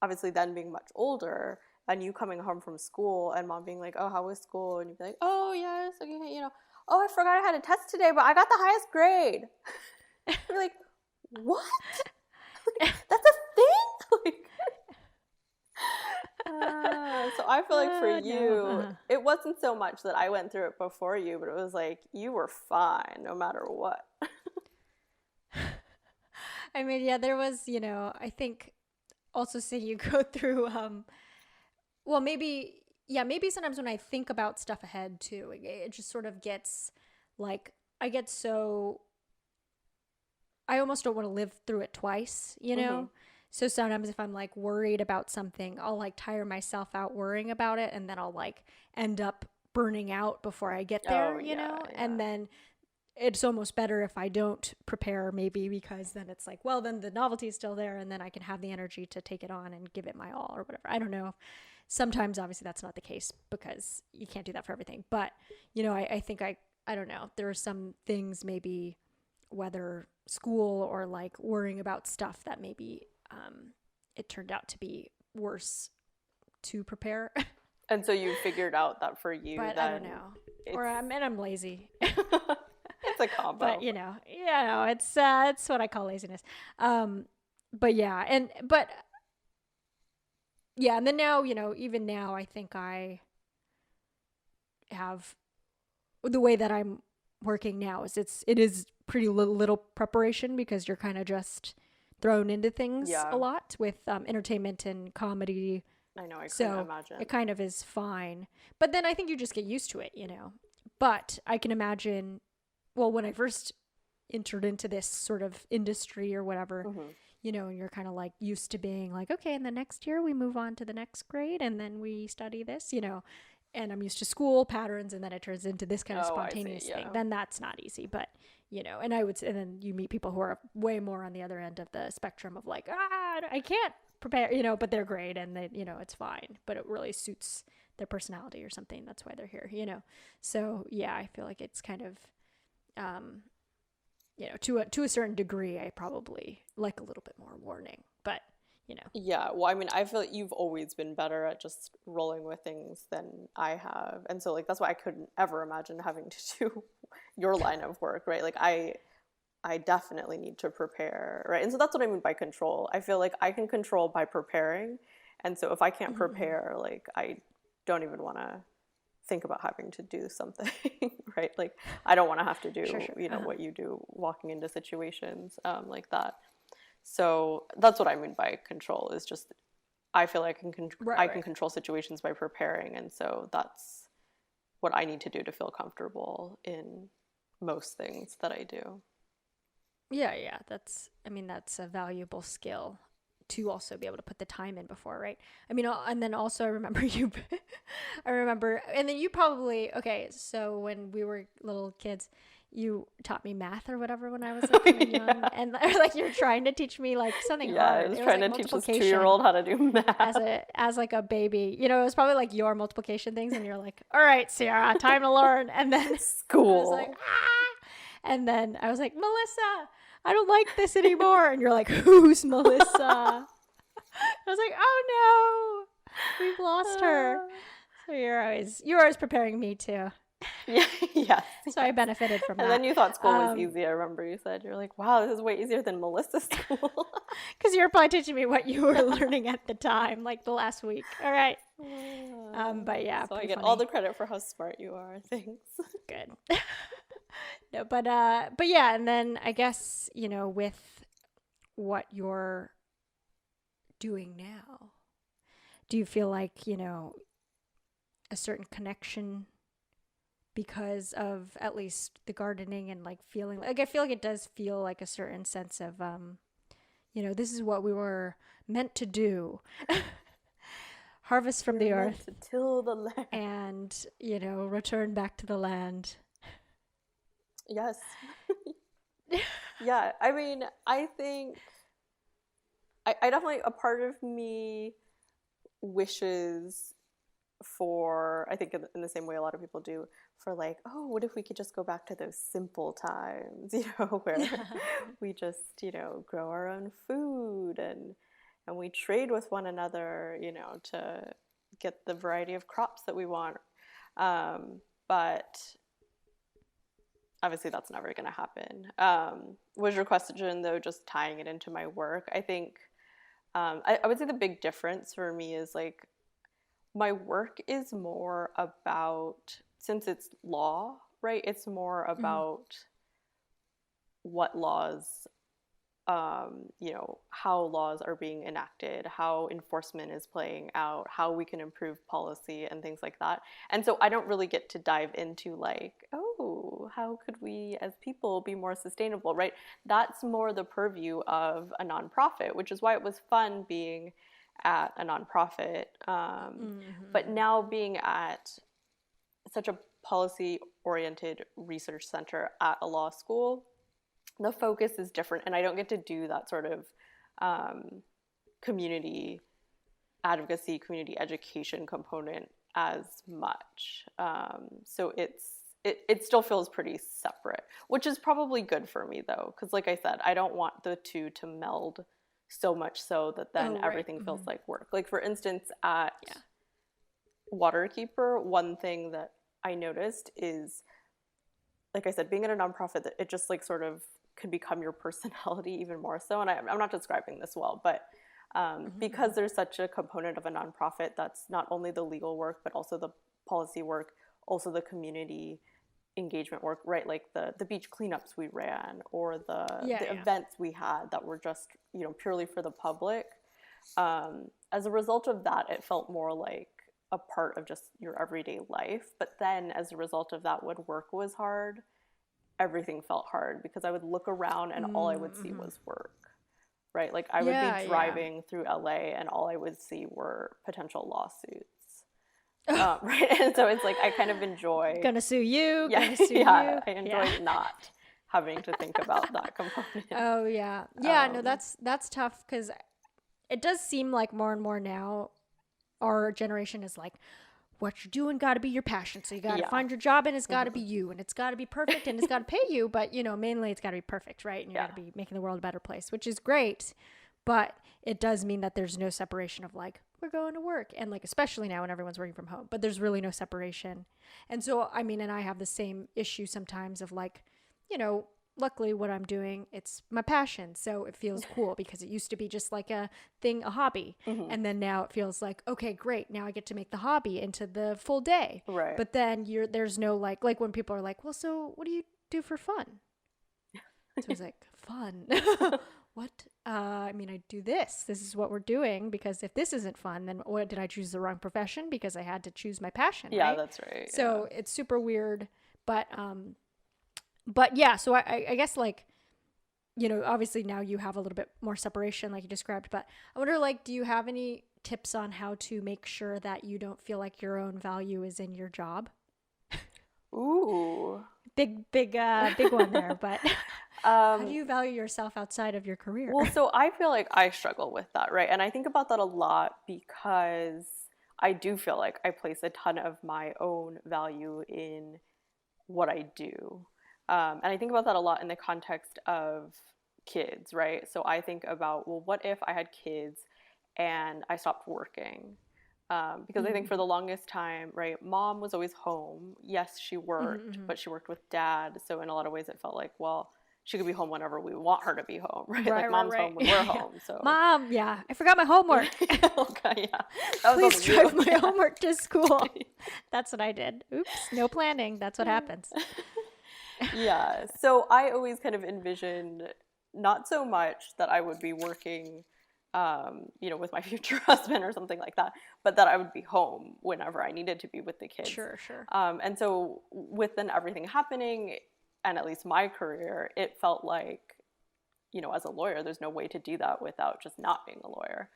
obviously then being much older, and you coming home from school and mom being like, oh, how was school? And you'd be like, oh, yeah, it's okay, oh, I forgot I had a test today, but I got the highest grade. You're like, what? Like, that's a thing? Like, so I feel like for you, it wasn't so much that I went through it before you, but it was like you were fine no matter what. I mean, yeah, there was, I think also seeing you go through, well, maybe sometimes when I think about stuff ahead too, it just sort of gets like, I almost don't want to live through it twice, So sometimes if I'm like worried about something, I'll like tire myself out worrying about it, and then I'll like end up burning out before I get there, Yeah. And then it's almost better if I don't prepare, maybe, because then it's like, well, then the novelty is still there, and then I can have the energy to take it on and give it my all or whatever. I don't know. Sometimes obviously that's not the case, because you can't do that for everything. But, I think I don't know. There are some things, maybe whether school or like worrying about stuff, that maybe it turned out to be worse to prepare. And so you figured out that for you, but I don't know. Or I'm lazy. It's a combo. But it's what I call laziness. But yeah, and then now, even now, I think I have the way that I'm working now it is pretty little preparation, because you're kind of just thrown into things a lot with entertainment and comedy. I know, I couldn't imagine. It kind of is fine. But then I think you just get used to it, But I can imagine, well, when I first entered into this sort of industry or whatever, and you're kind of like used to being like, okay, and the next year we move on to the next grade, and then we study this, and I'm used to school patterns, and then it turns into this kind of Oh, I see, spontaneous thing, yeah. then that's not easy. But, you know, and then you meet people who are way more on the other end of the spectrum of like, I can't prepare, you know, but they're great and they, you know, it's fine, but it really suits their personality or something. That's why they're here, you know? So yeah, I feel like it's kind of, you know, to a certain degree, I probably like a little bit more warning, but you know. Yeah, well, I mean, I feel like you've always been better at just rolling with things than I have. And so, like, that's why I couldn't ever imagine having to do your line of work, right? Like, I definitely need to prepare, right? And so that's what I mean by control. I feel like I can control by preparing. And so if I can't prepare, like, I don't even want to think about having to do something, right? Like, I don't want to have to do, Sure. you know, what you do walking into situations like that. So that's what I mean by control, is just I feel like I can control situations by preparing, and so that's what I need to do to feel comfortable in most things that I do. Yeah, that's a valuable skill to also be able to put the time in before, right? I mean, and then also I remember and then you probably, okay, so when we were little kids, you taught me math or whatever when I was like kind of young, and like you're trying to teach me like something hard. I was It trying like to teach this 2-year-old how to do math as like a baby. You know, it was probably like your multiplication things, and you're like, all right, Sierra, time to learn. And then school. I was like, and then I was like, Melissa, I don't like this anymore. And you're like, who's Melissa? I was like, oh no, we've lost her. So you're always preparing me too. Yes. So I benefited from that. And then you thought school was easy. I remember you said, you're like, wow, this is way easier than Melissa's school. Because you were probably teaching me what you were learning at the time, like the last week. All right. But yeah. So I get funny. all the credit for how smart you are. Thanks. Good. No, but yeah, and then I guess, you know, with what you're doing now, do you feel like, you know, a certain connection because of at least the gardening and like feeling like, I feel like it does feel like a certain sense of you know, this is what we were meant to do. Harvest from the earth, to till the land, and, you know, return back to the land. Yes. Yeah, I mean, I think I definitely, a part of me wishes for, I think in the same way a lot of people do, for like, oh, what if we could just go back to those simple times, you know, where we just, you know, grow our own food and we trade with one another, you know, to get the variety of crops that we want. But obviously that's never going to happen. Was your question, though, just tying it into my work? I think I would say the big difference for me is like my work is more about, since it's law, right? It's more about what laws, you know, how laws are being enacted, how enforcement is playing out, how we can improve policy and things like that. And so I don't really get to dive into like, oh, how could we as people be more sustainable, right? That's more the purview of a nonprofit, which is why it was fun being at a nonprofit. But now being at such a policy-oriented research center at a law school, the focus is different, and I don't get to do that sort of community advocacy, community education component as much. So it still feels pretty separate, which is probably good for me though, because like I said, I don't want the two to meld so much so that then everything feels like work. Like for instance, at Waterkeeper, one thing that I noticed is, like I said, being in a nonprofit, it just like sort of could become your personality even more so. And I'm not describing this well, but because there's such a component of a nonprofit that's not only the legal work, but also the policy work, also the community engagement work, right? Like the beach cleanups we ran, or the events we had that were just, you know, purely for the public. As a result of that, it felt more like a part of just your everyday life. But then as a result of that, when work was hard, everything felt hard, because I would look around and all I would see was work, right? Like I would be driving through LA and all I would see were potential lawsuits. Right. And so it's like I kind of enjoy. Gonna sue you. Yeah, Gonna sue yeah. you. I enjoy not having to think about that component. Oh yeah, yeah. No, that's tough because it does seem like more and more now our generation is like, what you're doing got to be your passion. So you got to Yeah. find your job and it's got to be you and it's got to be perfect and it's got to pay you. But, mainly it's got to be perfect, right? And you got to be making the world a better place, which is great. But it does mean that there's no separation of like, we're going to work. And like, especially now when everyone's working from home, but there's really no separation. And so, and I have the same issue sometimes of like, luckily what I'm doing, it's my passion. So it feels cool because it used to be just like a thing, a hobby. And then now it feels like, okay, great. Now I get to make the hobby into the full day. Right. But then there's no like when people are like, well, so what do you do for fun? So it's like, fun. What? I do this. This is what we're doing because if this isn't fun, then what, did I choose the wrong profession because I had to choose my passion? Yeah, right? that's right. So it's super weird. But yeah, so I guess like, obviously now you have a little bit more separation like you described, but I wonder like, do you have any tips on how to make sure that you don't feel like your own value is in your job? Ooh. Big one there, but how do you value yourself outside of your career? Well, so I feel like I struggle with that, right? And I think about that a lot because I do feel like I place a ton of my own value in what I do. And I think about that a lot in the context of kids, right? So I think about, well, what if I had kids and I stopped working? Because I think for the longest time, right, mom was always home. Yes, she worked, but she worked with dad. So in a lot of ways, it felt like, well, she could be home whenever we want her to be home, right? Like mom's home when we're home. So Mom, yeah, I forgot my homework. Okay, yeah. That was Please drive my homework to school. That's what I did. Oops, no planning. That's what happens. Yeah. So I always kind of envisioned not so much that I would be working, with my future husband or something like that, but that I would be home whenever I needed to be with the kids. Sure. And so within everything happening, and at least my career, it felt like, as a lawyer, there's no way to do that without just not being a lawyer.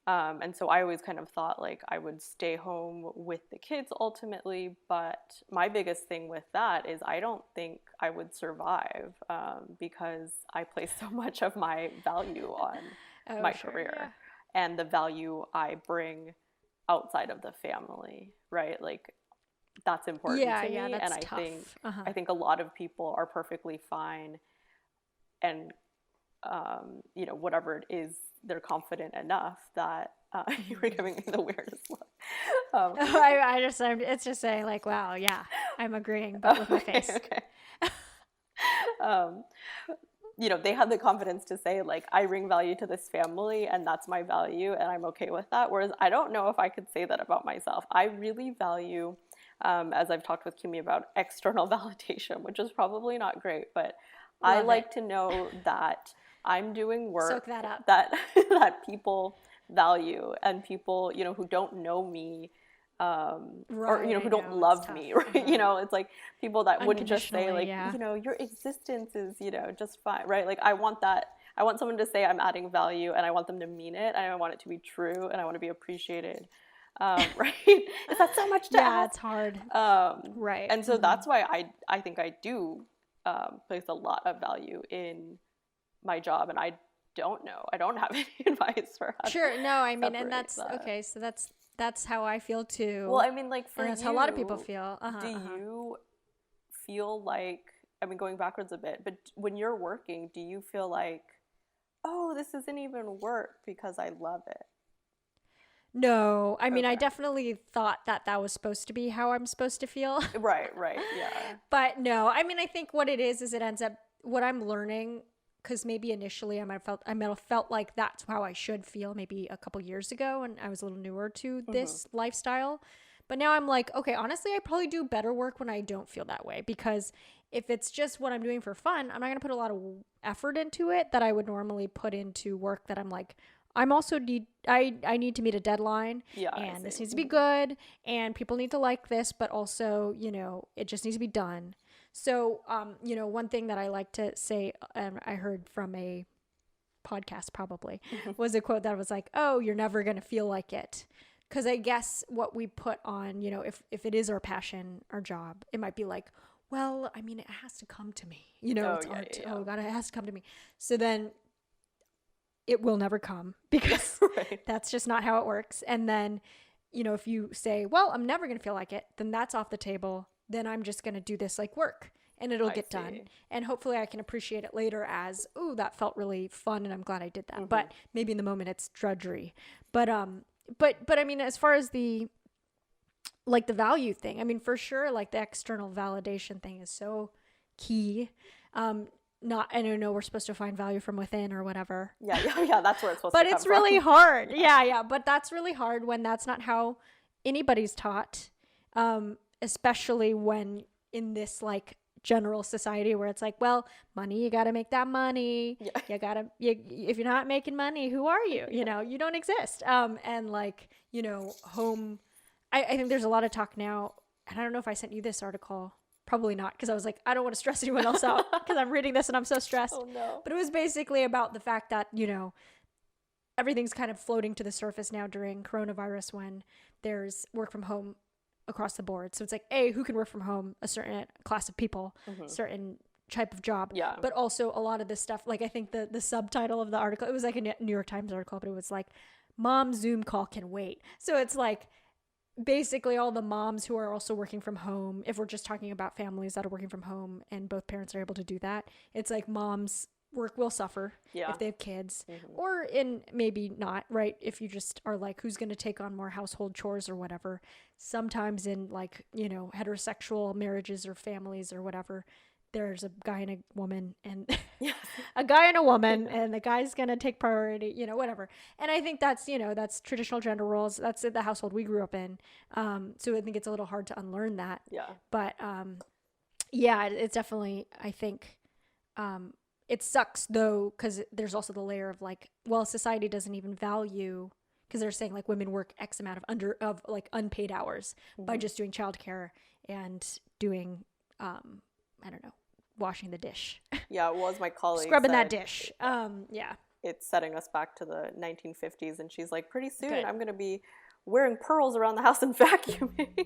And so I always kind of thought like I would stay home with the kids ultimately, but my biggest thing with that is I don't think I would survive because I place so much of my value on my career and the value I bring outside of the family, right? Like that's important to me, that's and I tough. I think a lot of people are perfectly fine and whatever it is, they're confident enough that you were giving me the weirdest look. It's just saying like, wow, yeah, I'm agreeing, but with my face. Okay. They have the confidence to say like, I bring value to this family and that's my value and I'm okay with that. Whereas I don't know if I could say that about myself. I really value, as I've talked with Kimmy about, external validation, which is probably not great, but I like to know that I'm doing work Soak that up. that people value, and people, who don't know me, or, who don't love me, right? It's like people that wouldn't just say like, your existence is, just fine, right? Like I want someone to say I'm adding value, and I want them to mean it, and I want it to be true, and I want to be appreciated. Right? Is that so much to ask? Yeah, it's hard. Right. And so that's why I think I do place a lot of value in my job, and I don't have any advice for how Sure. No, and that's that. Okay. So that's how I feel too. Well, like for that's you, how a lot of people feel. Do you feel like, going backwards a bit, but when you're working, do you feel like, oh, this isn't even work because I love it? No, I definitely thought that was supposed to be how I'm supposed to feel. Right, yeah. But no, I think what it is it ends up, what I'm learning, because maybe initially I might have felt like that's how I should feel maybe a couple years ago when I was a little newer to this lifestyle. But now I'm like, okay, honestly, I probably do better work when I don't feel that way, because if it's just what I'm doing for fun, I'm not going to put a lot of effort into it that I would normally put into work that I'm like, I need to meet a deadline, and this needs to be good, and people need to like this, but also, it just needs to be done. So, one thing that I like to say, and I heard from a podcast probably, was a quote that was like, oh, you're never going to feel like it. because I guess what we put on, you know, if it is our passion, our job, it might be like, well, I mean, it has to come to me, you know, it's art. Oh God, it has to come to me. So then it will never come because Right. that's just not how it works. And then, you know, if you say, well, I'm never going to feel like it, then that's off the table. Then I'm just going to do this like work and it'll get done. And hopefully I can appreciate it later as, oh, that felt really fun and I'm glad I did that. But maybe in the moment it's drudgery. But I mean, as far as the value thing, I mean, for sure, like the external validation thing is so key. I don't know, we're supposed to find value from within or whatever. Yeah, that's where it's supposed to come from. But it's really hard. Yeah. But that's really hard when that's not how anybody's taught, especially when in this like general society where it's like, well, money, you got to make that money. Yeah. If you're not making money, who are you? You know, you don't exist. And like, you know, home, I think there's a lot of talk now, and I don't know if I sent you this article. Probably not, because I was like, I don't want to stress anyone else out because I'm reading this and I'm so stressed. Oh no. But it was basically about the fact that, you know, everything's kind of floating to the surface now during coronavirus when there's work from home across the board. So it's like, who can work from home? A certain class of people, certain type of job. Yeah. But also a lot of this stuff, like I think the subtitle of the article, it was like a New York Times article, but it was like, Mom Zoom call can wait. So it's like, basically all the moms who are also working from home, if we're just talking about families that are working from home and both parents are able to do that, it's like mom's work will suffer if they have kids, or in maybe not, right? If you just are like, who's going to take on more household chores or whatever. Sometimes in like, you know, heterosexual marriages or families or whatever, there's a guy and a woman and a guy and a woman and the guy's going to take priority, you know, whatever. And I think that's, you know, that's traditional gender roles. That's the household we grew up in. So I think it's a little hard to unlearn that. Yeah. But yeah, it's definitely, I think it sucks though, because there's also the layer of like, well, society doesn't even value, because they're saying like women work X amount of like unpaid hours by just doing childcare and doing, I don't know, washing the dish. Yeah, it was my colleague scrubbing that dish. Yeah. It's setting us back to the 1950s, and she's like, pretty soon I'm going to be wearing pearls around the house and vacuuming.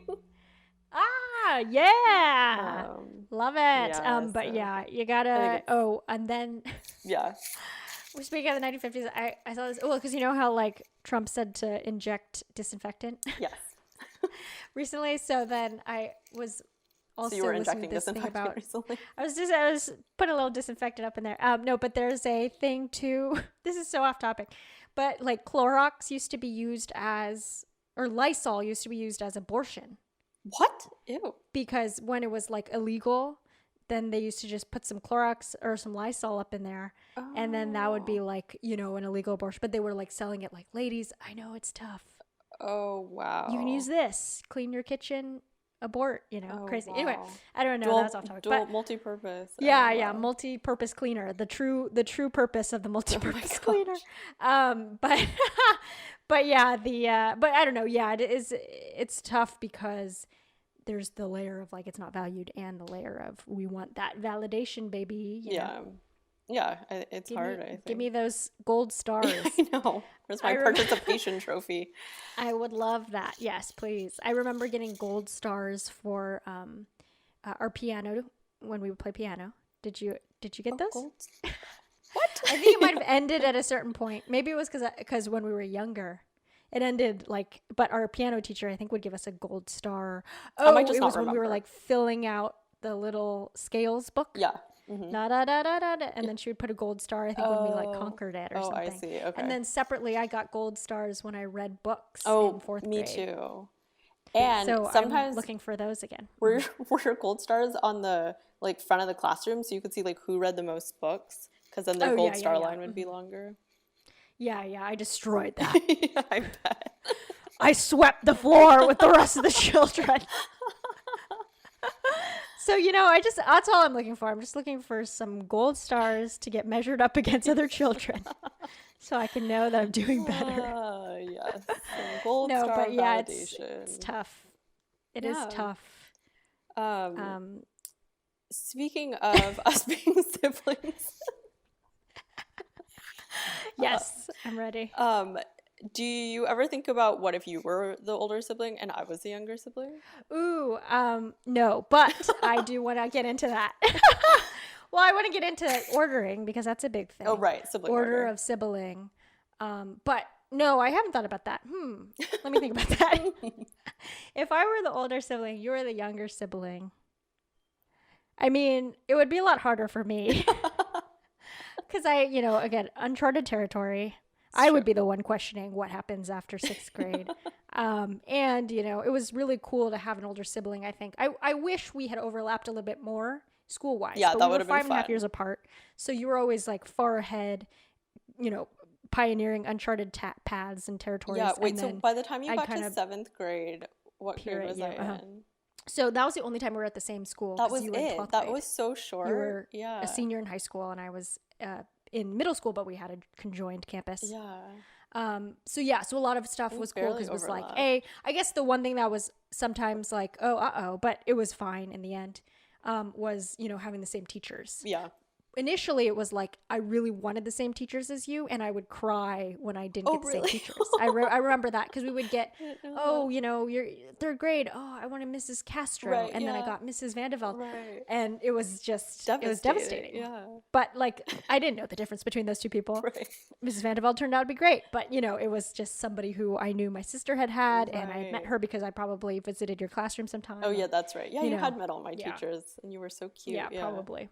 Yeah. Love it. But yeah, you gotta, and then. Yeah. We're speaking of the 1950s. I saw this, because you know how like Trump said to inject disinfectant? Yes. Recently. So then I was also you were listening to this thing about recently? I was putting a little disinfectant up in there. No, but there's a thing too. This is so off topic, but like Clorox used to be used as, or Lysol used to be used as abortion. What? Ew. Because when it was like illegal, then they used to just put some Clorox or some Lysol up in there, and then that would be like, you know, an illegal abortion. But they were like selling it like, ladies, I know it's tough. Oh wow. You can use this, clean your kitchen, abort, you know, crazy. Wow. Anyway, I don't know. That's off topic. Dual multi-purpose. Yeah, multi-purpose cleaner. The true purpose of the multi-purpose cleaner. But yeah, but I don't know. Yeah, it's tough because there's the layer of like it's not valued and the layer of we want that validation, baby. You know? Yeah, it's hard, I think. Give me those gold stars. I know. Where's my participation trophy? I would love that. Yes, please. I remember getting gold stars for our piano when we would play piano. Did you get those? Gold. What? I think it might have ended at a certain point. Maybe it was because when we were younger, it ended like. But our piano teacher, I think, would give us a gold star. I might just it not was when we were remember. like filling out the little scales book. Yeah. Da, da, da, da, da, da. And then she would put a gold star, I think, when we like conquered it or something. I see. Okay. And then separately, I got gold stars when I read books in fourth grade. Me too. And so sometimes I'm looking for those again. Were gold stars on the like front of the classroom so you could see like who read the most books? Because then the gold star line would be longer. Yeah, I destroyed that. Yeah, I bet. I swept the floor with the rest of the children. So, you know, that's all I'm looking for. I'm just looking for some gold stars to get measured up against other children so I can know that I'm doing better. Yes. Some gold star but yeah, validation. it's tough. It is tough. Speaking of us being siblings. Yes, I'm ready. Do you ever think about what if you were the older sibling and I was the younger sibling? Ooh, no, but I do want to get into that. Well, I want to get into ordering because that's a big thing. Oh, right. Sibling Order order. of sibling. But no, I haven't thought about that. Let me think about that. If I were the older sibling, you were the younger sibling. I mean, it would be a lot harder for me. Because again, uncharted territory. I would be the one questioning what happens after 6th grade. And, it was really cool to have an older sibling, I think. I wish we had overlapped a little bit more school-wise. Yeah, but that we would were have been 5.5 fun. years apart. So you were always like far ahead, pioneering uncharted paths and territories. Yeah, wait, and so then by the time you I'd got kind to of 7th grade, what grade was I in? So that was the only time we were at the same school. That 'cause was you were in it. 12th That grade. was so short. You were Yeah. a senior in high school, and I was in middle school, but we had a conjoined campus. Yeah. So a lot of stuff was cool because it was like, I guess the one thing that was sometimes like, but it was fine in the end, was, having the same teachers. Yeah. Initially it was like I really wanted the same teachers as you, and I would cry when I didn't get the same teachers. I remember that because we would get you're 3rd grade, I wanted Mrs. Castro, Right, and then I got Mrs. Vandeveld, right. and it was just it was devastating. Yeah. But like I didn't know the difference between those two people. Right. Mrs. Vandeveld turned out to be great, but it was just somebody who I knew my sister had and I had met her because I probably visited your classroom sometime. Oh yeah, that's right. Yeah, you had met all my teachers, and you were so cute. Yeah, probably.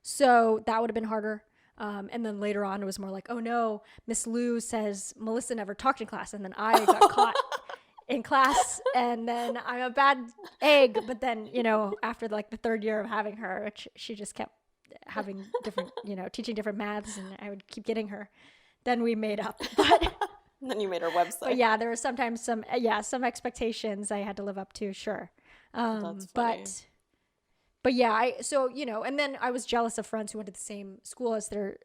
So that would have been harder. And then later on, it was more like, oh no, Miss Lou says Melissa never talked in class, and then I got caught in class, and then I'm a bad egg. But then, after like the 3rd year of having her, which she just kept having different, teaching different maths, and I would keep getting her. Then we made up. But and then you made our website. But yeah, there were sometimes some expectations I had to live up to. Sure. That's funny. But yeah, and then I was jealous of friends who went to the same school as their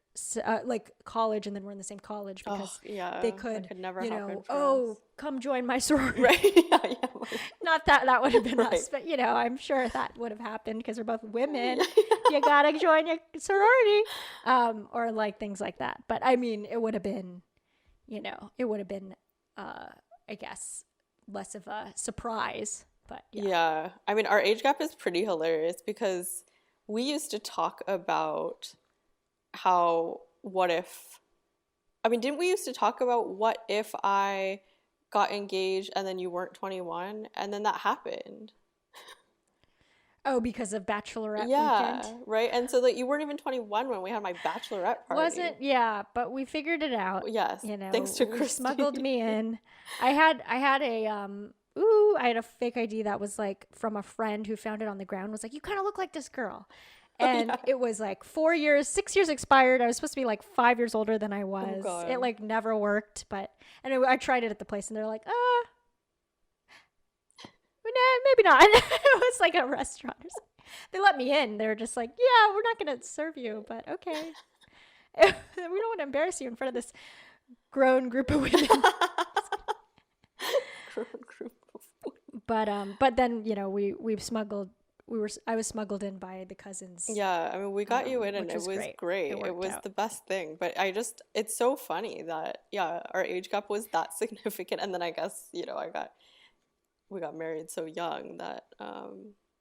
like college, and then were in the same college because they could never come join my sorority. Right. Yeah. Not that would have been us, but I'm sure that would have happened because we're both women. You gotta join your sorority, or like things like that. But I mean, it would have been, I guess, less of a surprise. But yeah, I mean, our age gap is pretty hilarious because we used to talk about didn't we used to talk about what if I got engaged and then you weren't 21 and then that happened? Oh, because of bachelorette weekend? Right? And so like you weren't even 21 when we had my bachelorette party. But we figured it out. Yes, thanks to Christine. Smuggled me in. I had a fake ID that was like from a friend who found it on the ground, was like, you kind of look like this girl. And it was like 6 years expired. I was supposed to be like 5 years older than I was. Oh, it like never worked, I tried it at the place and they're like, maybe not. It was like a restaurant or something. They let me in. They were just like, yeah, we're not going to serve you, but okay. We don't want to embarrass you in front of this grown group of women. But then I was smuggled in by the cousins. Yeah, I mean we got you in and it was great. It was the best thing. But it's so funny that our age gap was that significant, and then I guess we got married so young that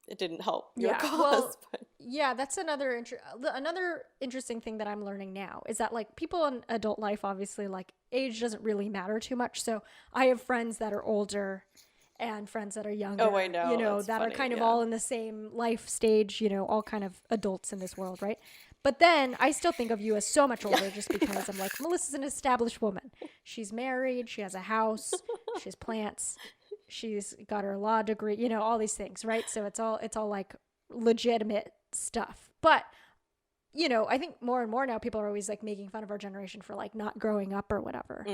it didn't help your cause. That's another interesting thing that I'm learning now is that like people in adult life, obviously like age doesn't really matter too much. So I have friends that are older and friends that are younger. Oh, I know. That funny, are kind of all in the same life stage, all kind of adults in this world, right? But then I still think of you as so much older just because I'm like, Melissa's an established woman. She's married, she has a house, she has plants, she's got her law degree, all these things, right? So it's all like legitimate stuff. But I think more and more now people are always like making fun of our generation for like not growing up or whatever.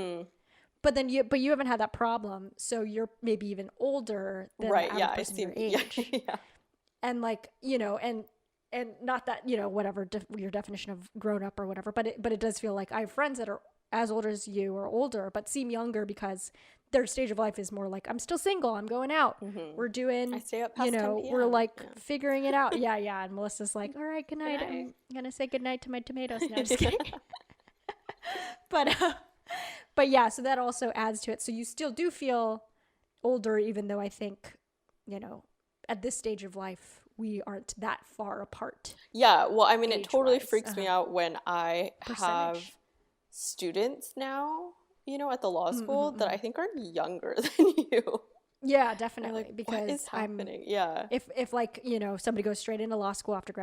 But then you haven't had that problem, so you're maybe even older than the average person your age. Yeah. And like, and not that, whatever your definition of grown up or whatever, but it does feel like I have friends that are as old as you or older, but seem younger because their stage of life is more like, I'm still single, I'm going out, we're doing, I stay up past 10 p.m. we're like figuring it out. Yeah. And Melissa's like, all right, good night. I'm going to say good night to my tomatoes. No, I'm just kidding. But yeah, so that also adds to it. So you still do feel older, even though I think, at this stage of life, we aren't that far apart Yeah, well, I mean, it totally age-wise. freaks me out when I have Percentage. students now, at the law school that I Mm-mm-mm. think are younger than you. Yeah, You're like, definitely. what is Because happening? Yeah. if like, somebody goes straight into law school after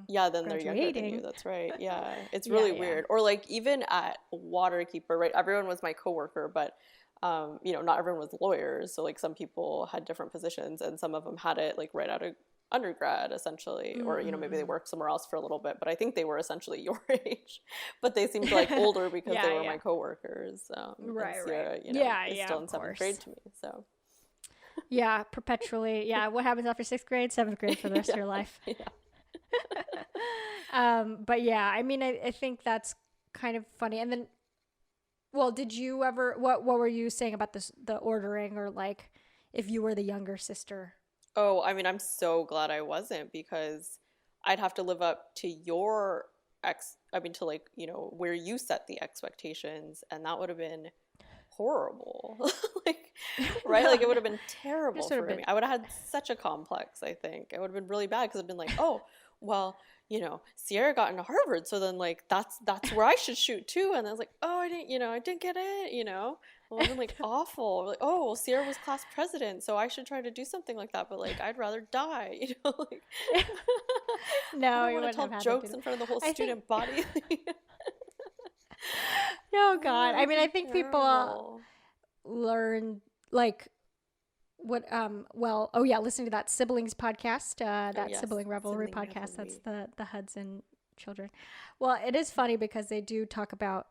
Yeah, then they're younger than you. graduating. That's right. Yeah. It's Yeah, really yeah. weird. Or like even at Waterkeeper, right? Everyone was my coworker, but not everyone was lawyers. So like some people had different positions and some of them had it like right out of undergrad essentially, or maybe they Mm-mm-mm. worked somewhere else for a little bit, but I think they were essentially your age. But they seemed like older because they Yeah, were yeah. my coworkers. And Right, right. Sierra, Yeah, is yeah, still of in seventh grade course. to me. So Yeah, perpetually. Yeah, what happens after sixth grade? Seventh grade for the rest yeah, of your life. yeah. But yeah, I mean, I think that's kind of funny. And then, well, did you ever, what were you saying about the ordering, or like if you were the younger sister? Oh, I mean, I'm so glad I wasn't because I'd have to live up to your to like, where you set the expectations, and that would have been horrible. Like, right? No, Like, it would no. have been terrible Just would have for me. been. I would have had such a complex, I think. It would have been really bad because I've been like, oh, well, Sierra got into Harvard, so then like that's where I should shoot too. And I was like, oh, I didn't get it. It would have been like awful. Like, oh, well, Sierra was class president, so I should try to do something like that. But like, I'd rather die. Like, I No, don't you want to wouldn't have tell had to do jokes that. in front of the whole I think, student body. no, Oh, God. it I would mean, I be think people terrible. learn, like, well, oh yeah, listening to that siblings podcast, Oh that yes, sibling revelry sibling podcast. That's revelry. the Hudson children. Well, it is funny because they do talk about,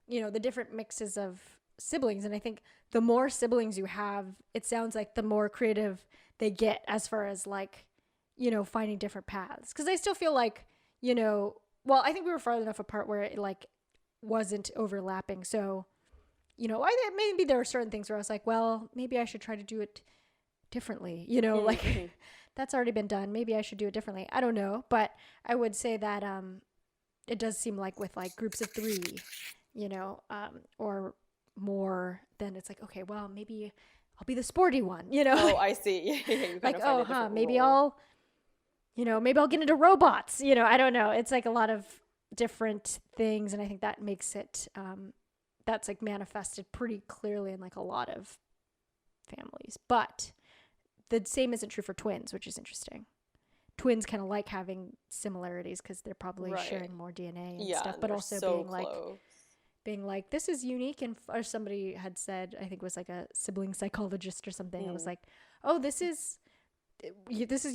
the different mixes of siblings. And I think the more siblings you have, it sounds like the more creative they get as far as like, finding different paths. Because I still feel like, well, I think we were far enough apart where it like wasn't overlapping. So, maybe there were certain things where I was like, well, maybe I should try to do it differently, Mm-hmm. like that's already been done. Maybe I should do it differently. I don't know. But I would say that, it does seem like with like groups of three, or more, then it's like, okay, well, maybe I'll be the sporty one, Oh, I see. Yeah, you kind like, of find oh, a different maybe role. maybe I'll get into robots, I don't know. It's like a lot of different things. And I think that makes it, that's like manifested pretty clearly in like a lot of families. But the same isn't true for twins, which is interesting. Twins kind of like having similarities because they're probably Right. sharing more DNA and Yeah, stuff, and but they're also so being close. like this is unique. And or somebody had said, I think it was like a sibling psychologist or something. I was Mm. like, oh, this is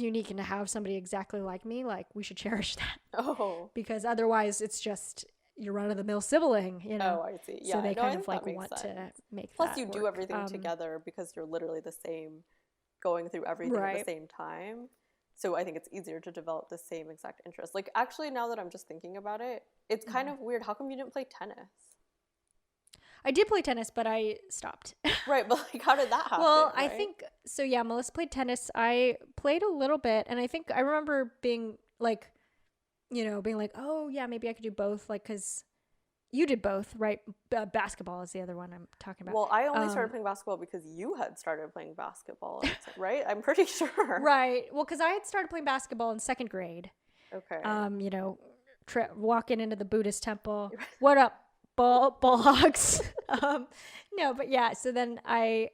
unique, and to have somebody exactly like me, like we should cherish that, Oh. because otherwise it's just your run-of-the-mill sibling, Oh, I see. so Yeah, they no, I kind think of like that makes want to sense. make Plus, that you do work. everything together because you're literally the same, going through everything at the Right. same time. So I think it's easier to develop the same exact interest. Like, actually, now that I'm just thinking about it, it's kind of weird. How come you didn't play tennis? I did play tennis, but I stopped. Right, but like, how did that happen? Well, I right? think so. Yeah, Melissa played tennis. I played a little bit, and I think I remember being like, oh yeah, maybe I could do both, like because you did both, right? Basketball is the other one I'm talking about. Well, I only started playing basketball because you had started playing basketball, right? I'm pretty sure. Right. Well, because I had started playing basketball in second grade. Okay. Walking into the Buddhist temple. What up, ball hogs? No, but yeah. So then I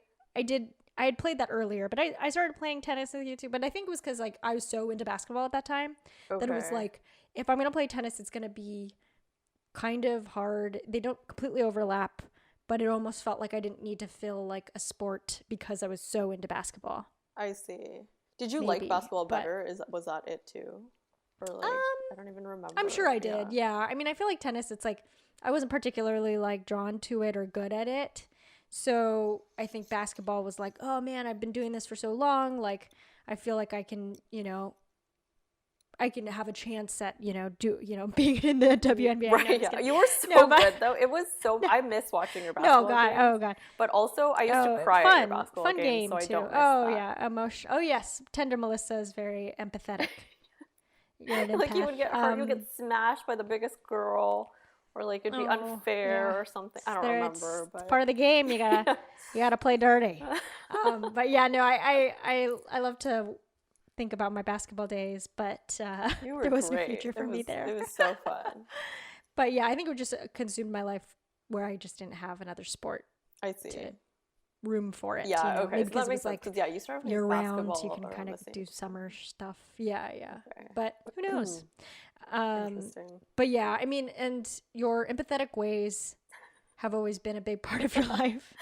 had played that earlier, but I started playing tennis with you too. But I think it was because like I was so into basketball at that time that it was Okay. like, if I'm gonna play tennis, it's gonna be kind of hard. They don't completely overlap, but it almost felt like I didn't need to feel like a sport because I was so into basketball. I see. Did you like Maybe, basketball but better? Was that it too? Or like, I don't even remember. I'm sure I did. Yeah. I mean, I feel like tennis, it's like I wasn't particularly like drawn to it or good at it. So I think basketball was like, oh man, I've been doing this for so long. Like, I feel like I can, I can have a chance at, being in the WNBA. No, I'm Right, just yeah. kidding. You were so No, but- good though. It was so I miss watching your No, basketball God. games. Oh, God. But also I used to cry at your basketball Fun games, game so I too. don't miss Oh, that. yeah. Emotion. Oh, yes. Tender Melissa is very empathetic. You're an Like you empath. would get hurt, you would get smashed by the biggest girl. or like it'd be Oh, unfair yeah. or something. I don't There, remember, it's but part of the game. yeah. You gotta play dirty. But yeah, no, I love to think about my basketball days, but You were there was no great. future for me It there. was so fun. But yeah, I think it just consumed my life where I just didn't have another sport I see. to room for it. Yeah, okay. Maybe So because that it makes was sense. like Because yeah, you started year playing round, you basketball can around kind the of same do time. summer stuff. Yeah, yeah. Okay. But who knows? Interesting. But yeah, I mean, and your empathetic ways have always been a big part of your life.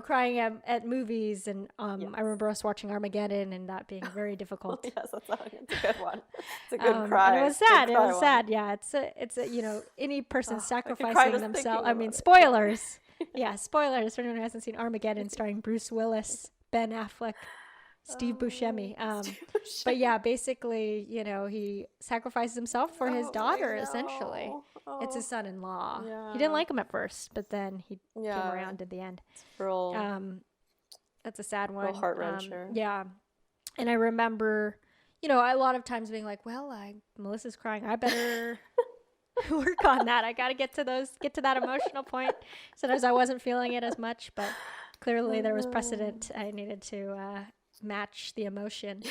Crying at movies, and Yes. I remember us watching Armageddon and that being very Oh, difficult. yes, it's a good one. It's a good cry. And it was Good sad. It cry was one. sad. Yeah, it's a any person I could cry sacrificing just themselves. thinking I mean, about it. spoilers. Yeah, spoilers for anyone who hasn't seen Armageddon, starring Bruce Willis, Ben Affleck, Steve Buscemi. Steve But yeah, basically, he sacrifices himself for his Oh, I daughter, essentially. know. It's Oh, his son-in-law. yeah. He didn't like him at first, but then he came Yeah. around in the end. Real, That's a sad one. real heart wrencher. Yeah. And I remember, a lot of times being like, well, Melissa's crying. I better work on that. I got to get to that emotional point. Sometimes I wasn't feeling it as much, but clearly there was precedent. I needed to match the emotion.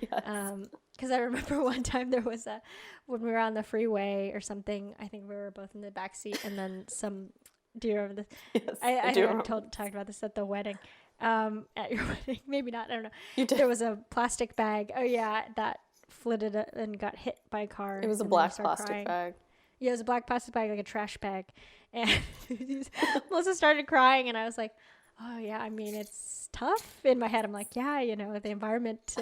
Yes. Because I remember one time there was when we were on the freeway or something, I think we were both in the back seat, and then do you remember this? Yes, I do think remember. talked about this at the wedding. At your wedding, maybe not, I don't know. You did. There was a plastic bag, that flitted and got hit by a car. It was a and then you black started plastic crying. bag. Yeah, it was a black plastic bag, like a trash bag. And Melissa started crying, and I was like, oh, yeah, I mean, it's tough. In my head, I'm like, yeah, the environment,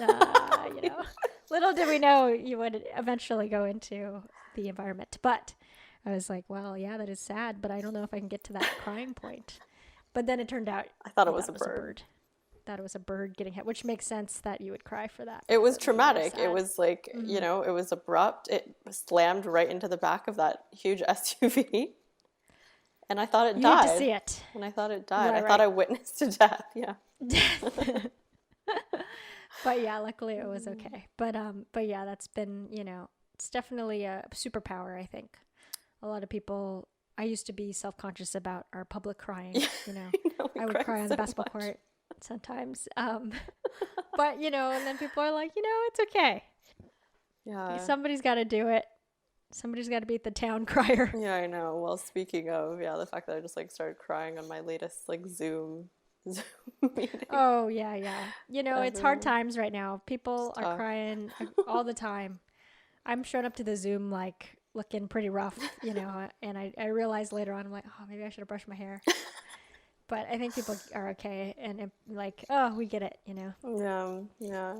little did we know you would eventually go into the environment. But I was like, well, yeah, that is sad, but I don't know if I can get to that crying point. But then it turned out I thought it was a bird. That it was a bird getting hit, which makes sense that you would cry for that. It was That's really traumatic. It sad. was like, it was abrupt. It slammed right into the back of that huge SUV. And I thought it You died. need to see it. And I thought it died. Right, I thought right. I witnessed a death. Yeah. But yeah, luckily it was okay. But yeah, that's been, it's definitely a superpower, I think. A lot of people, I used to be self-conscious about our public crying, We I would cried cry on so the basketball much. court sometimes. But, and then people are like, it's okay. Yeah. Somebody's got to do it. Somebody's got to be the town crier. Yeah, I know. Well, speaking of, the fact that I just started crying on my latest Zoom meeting. Oh, yeah, yeah. It's hard Everyone. times right now. People It's are tough. crying all the time. I'm showing up to the Zoom looking pretty rough, and I realized later on, I'm like, oh, maybe I should have brushed my hair. But I think people are okay, and oh, we get it, Yeah, yeah.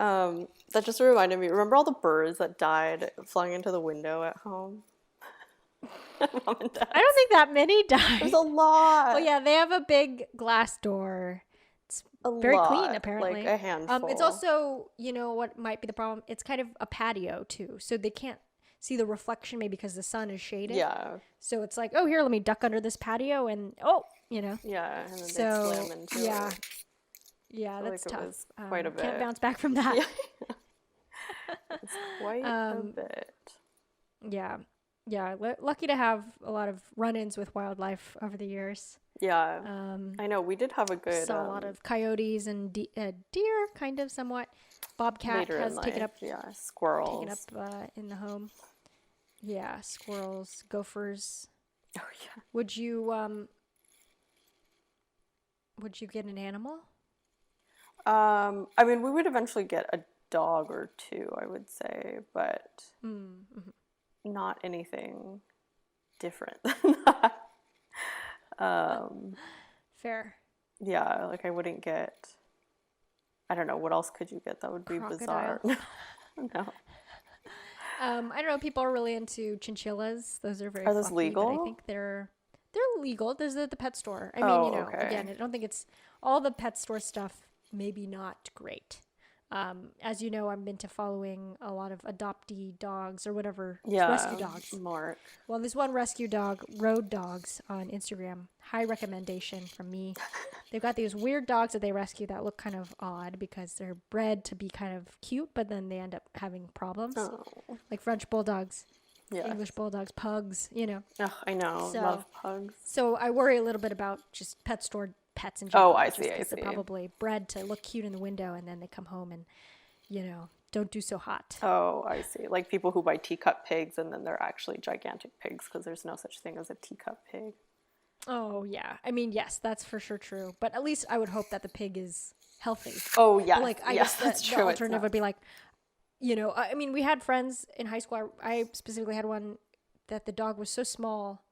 That just reminded me. Remember all the birds that died flying into the window at home? Mom and Dad. I don't think that many died. There's a lot. Well, yeah, they have a big glass door. A Very lot, clean, apparently. Like a handful. It's also, what might be the problem? It's kind of a patio, too. So they can't see the reflection maybe because the sun is shaded. Yeah. So it's like, oh, here, let me duck under this patio and, Yeah, and then they So, slam into yeah. it. Yeah, I feel that's like it tough. was quite a Can't bit. bounce back from that. It's quite a bit. Yeah. Yeah. Lucky to have a lot of run-ins with wildlife over the years. Yeah. I know. We did have a good Saw a lot of coyotes and deer, kind of somewhat. Bobcat later has in taken life. up Yeah, squirrels. in the home. Yeah, squirrels, gophers. Oh yeah. Would you get an animal? I mean, we would eventually get a dog or two, I would say, but not anything different than that. Fair. Yeah, I wouldn't get. I don't know. What else could you get that would be Crocodile. bizarre? No. I don't know. People are really into chinchillas. Those are very Are those fluffy, but I legal? think they're legal. There's the pet store. I Oh, mean, okay. again, I don't think it's all the pet store stuff. Maybe not great. As you know, I'm into following a lot of adoptee dogs or whatever, Yeah. rescue dogs. Mark. Well, there's one rescue dog, Road Dogs, on Instagram. High recommendation from me. They've got these weird dogs that they rescue that look kind of odd because they're bred to be kind of cute, but then they end up having problems, Oh. like French bulldogs. Yes. English bulldogs, pugs, you know. Ugh, I know. So, Love pugs. so I worry a little bit about just pet store pets in Oh, general. I Just see. I because they're see. probably bred to look cute in the window, and then they come home and, you know, don't do so hot. Oh, I see. Like people who buy teacup pigs and then they're actually gigantic pigs because there's no such thing as a teacup pig. Oh, yeah. I mean, yes, that's for sure true. But at least I would hope that the pig is healthy. Oh, yes. But like, I Yes, guess that's the true. It's alternative not. would be like, you know, I mean, we had friends in high school. I specifically had one that the dog was so small,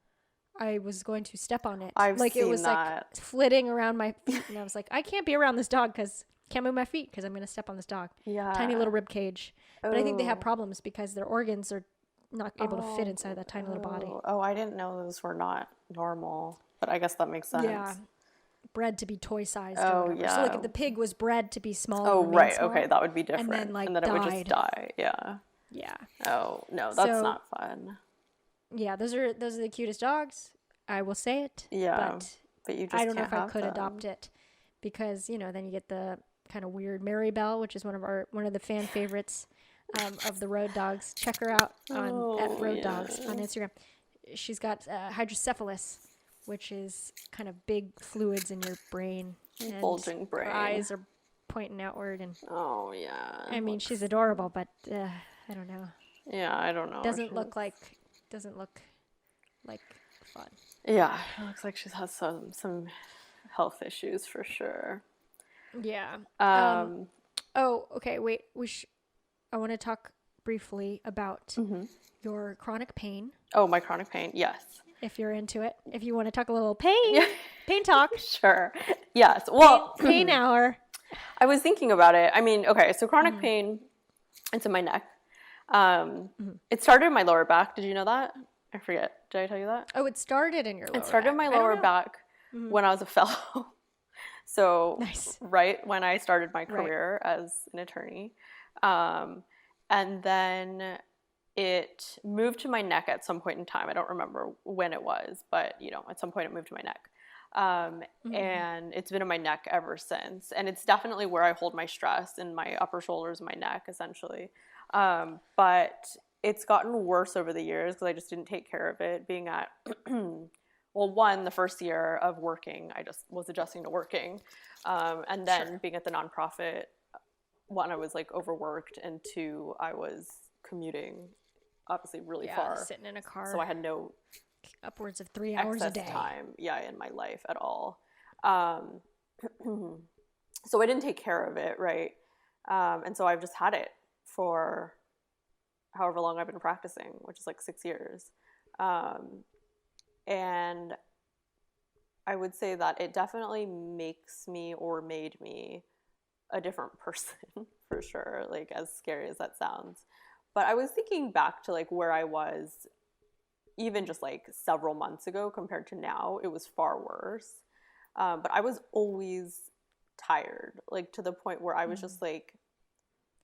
I was going to step on it. I've like it seen was that. like flitting around my feet, and I was like, I can't be around this dog because can't move my feet because I'm going to step on this dog. Yeah. Tiny little rib cage. But I think they have Oh. problems because their organs are not able to fit inside that tiny little body. Oh, I didn't know those were not normal, but I guess that makes sense. Yeah. Bred to be toy sized Oh, or whatever. So like yeah. if the pig was bred to be small, Oh, and remain right. small, Okay, that would be different. and then like it would just died. die. Yeah. Yeah. Oh, no, that's So- not fun. Yeah, those are the cutest dogs. I will say it. Yeah, But but you just I don't know can't if I have could them. adopt it because, you know, then you get the kind of weird Mary Bell, which is one of the fan favorites of the road dogs. Check her out at Road Dogs on Instagram. She's got hydrocephalus, which is kind of big fluids in your brain. And Bulging brain. Her eyes are pointing outward, and Oh, yeah. I mean, she's adorable, but I don't know. Yeah, I don't know. Doesn't look like fun. Yeah, it looks like she's had some health issues for sure. Yeah. Um, Oh, okay. Wait. I want to talk briefly about your chronic pain, oh, my chronic pain. Yes. if you're into it. If you want to talk a little pain talk, Sure. Yes. Well, pain hour. I was thinking about it. I mean, okay, so chronic pain, it's in my neck. It started in my lower back. Did you know that? I forget. Did I tell you that? Oh, it started in your lower It started in back. my I don't lower know. back when I was a fellow. So Nice. right when I started my career as an attorney. And then it moved to my neck at some point in time. I don't remember when it was, but you know, at some point it moved to my neck. And it's been in my neck ever since. And it's definitely where I hold my stress in my upper shoulders and my neck, essentially. But it's gotten worse over the years because I just didn't take care of it. Being at, well, one, the first year of working, I just was adjusting to working. And then being at the nonprofit, one, I was like overworked, and two, I was commuting obviously really far. Sitting in a car. So I had no upwards of 3 hours a excess day. time, in my life at all. So I didn't take care of it, right? And so I've just had it for however long I've been practicing, which is like 6 years. And I would say that it definitely makes me, or made me, a different person for sure, like as scary as that sounds. But I was thinking back to like where I was even just like several months ago compared to now. It was far worse. But I was always tired, like to the point where I was just like,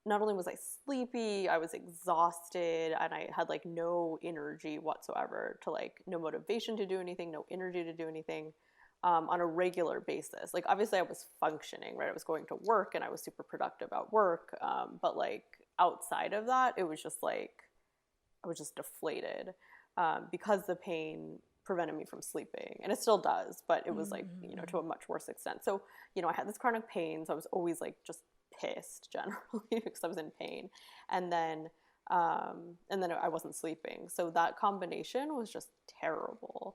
not only was I sleepy, I was exhausted, and I had like no energy whatsoever to like, no motivation to do anything, no energy to do anything on a regular basis. Like obviously I was functioning, right? I was going to work and I was super productive at work. But like outside of that, it was just like, I was just deflated because the pain prevented me from sleeping, and it still does, but it was like, you know, to a much worse extent. So, you know, I had this chronic pain, so I was always like just pissed generally because I was in pain, and then I wasn't sleeping. So that combination was just terrible.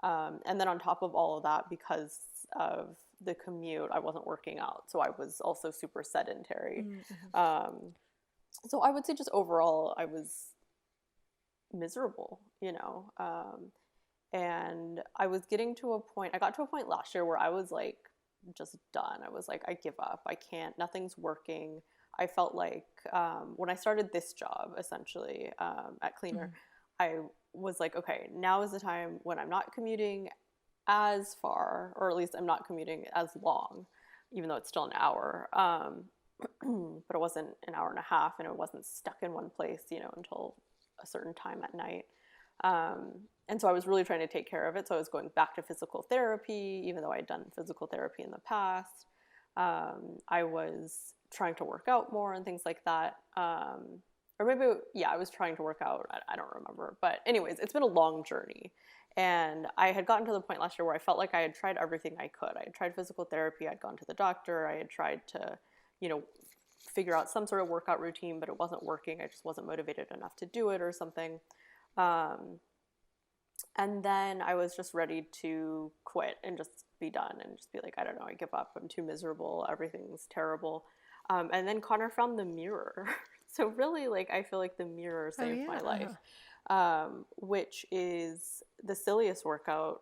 And then on top of all of that, because of the commute, I wasn't working out, so I was also super sedentary. So I would say just overall, I was miserable, you know. And I was getting to a point, I got to a point last year where I was like, just done. I was like, I give up. I can't, nothing's working. I felt like when I started this job, essentially, at Cleaner, I was like, okay, now is the time when I'm not commuting as far, or at least I'm not commuting as long, even though it's still an hour. But it wasn't an hour and a half, and it wasn't stuck in one place, you know, until a certain time at night. And so I was really trying to take care of it. So I was going back to physical therapy, even though I'd done physical therapy in the past. I was trying to work out more and things like that. or maybe, yeah, I was trying to work out. I don't remember. But anyways, it's been a long journey. And I had gotten to the point last year where I felt like I had tried everything I could. I had tried physical therapy. I'd gone to the doctor. I had tried to, you know, figure out some sort of workout routine, but it wasn't working. I just wasn't motivated enough to do it or something. And then I was just ready to quit and just be done and just be like, I don't know, I give up. I'm too miserable. Everything's terrible. And then Connor found the mirror. So really, like, I feel like the mirror saved my life, which is the silliest workout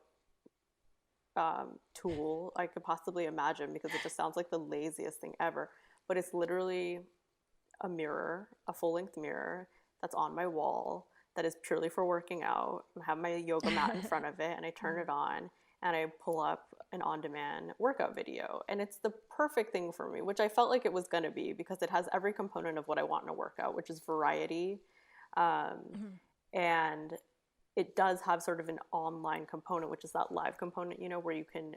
tool I could possibly imagine, because it just sounds like the laziest thing ever. But it's literally a mirror, a full-length mirror that's on my wall that is purely for working out. I have my yoga mat in front of it, and I turn it on, and I pull up an on-demand workout video. And it's the perfect thing for me, which I felt like it was going to be, because it has every component of what I want in a workout, which is variety. And it does have sort of an online component, which is that live component, you know, where you can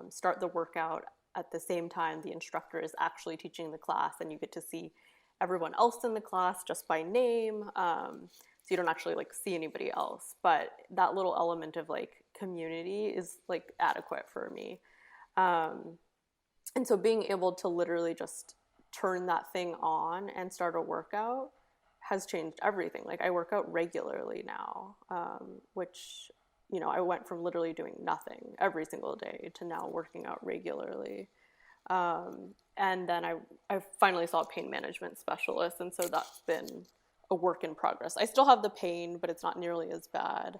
start the workout at the same time the instructor is actually teaching the class, and you get to see everyone else in the class just by name. So you don't actually like see anybody else, but that little element of like community is like adequate for me. And so being able to literally just turn that thing on and start a workout has changed everything. Like, I work out regularly now, which, you know, I went from literally doing nothing every single day to now working out regularly. And then I finally saw a pain management specialist, and so that's been a work in progress. I still have the pain, but it's not nearly as bad.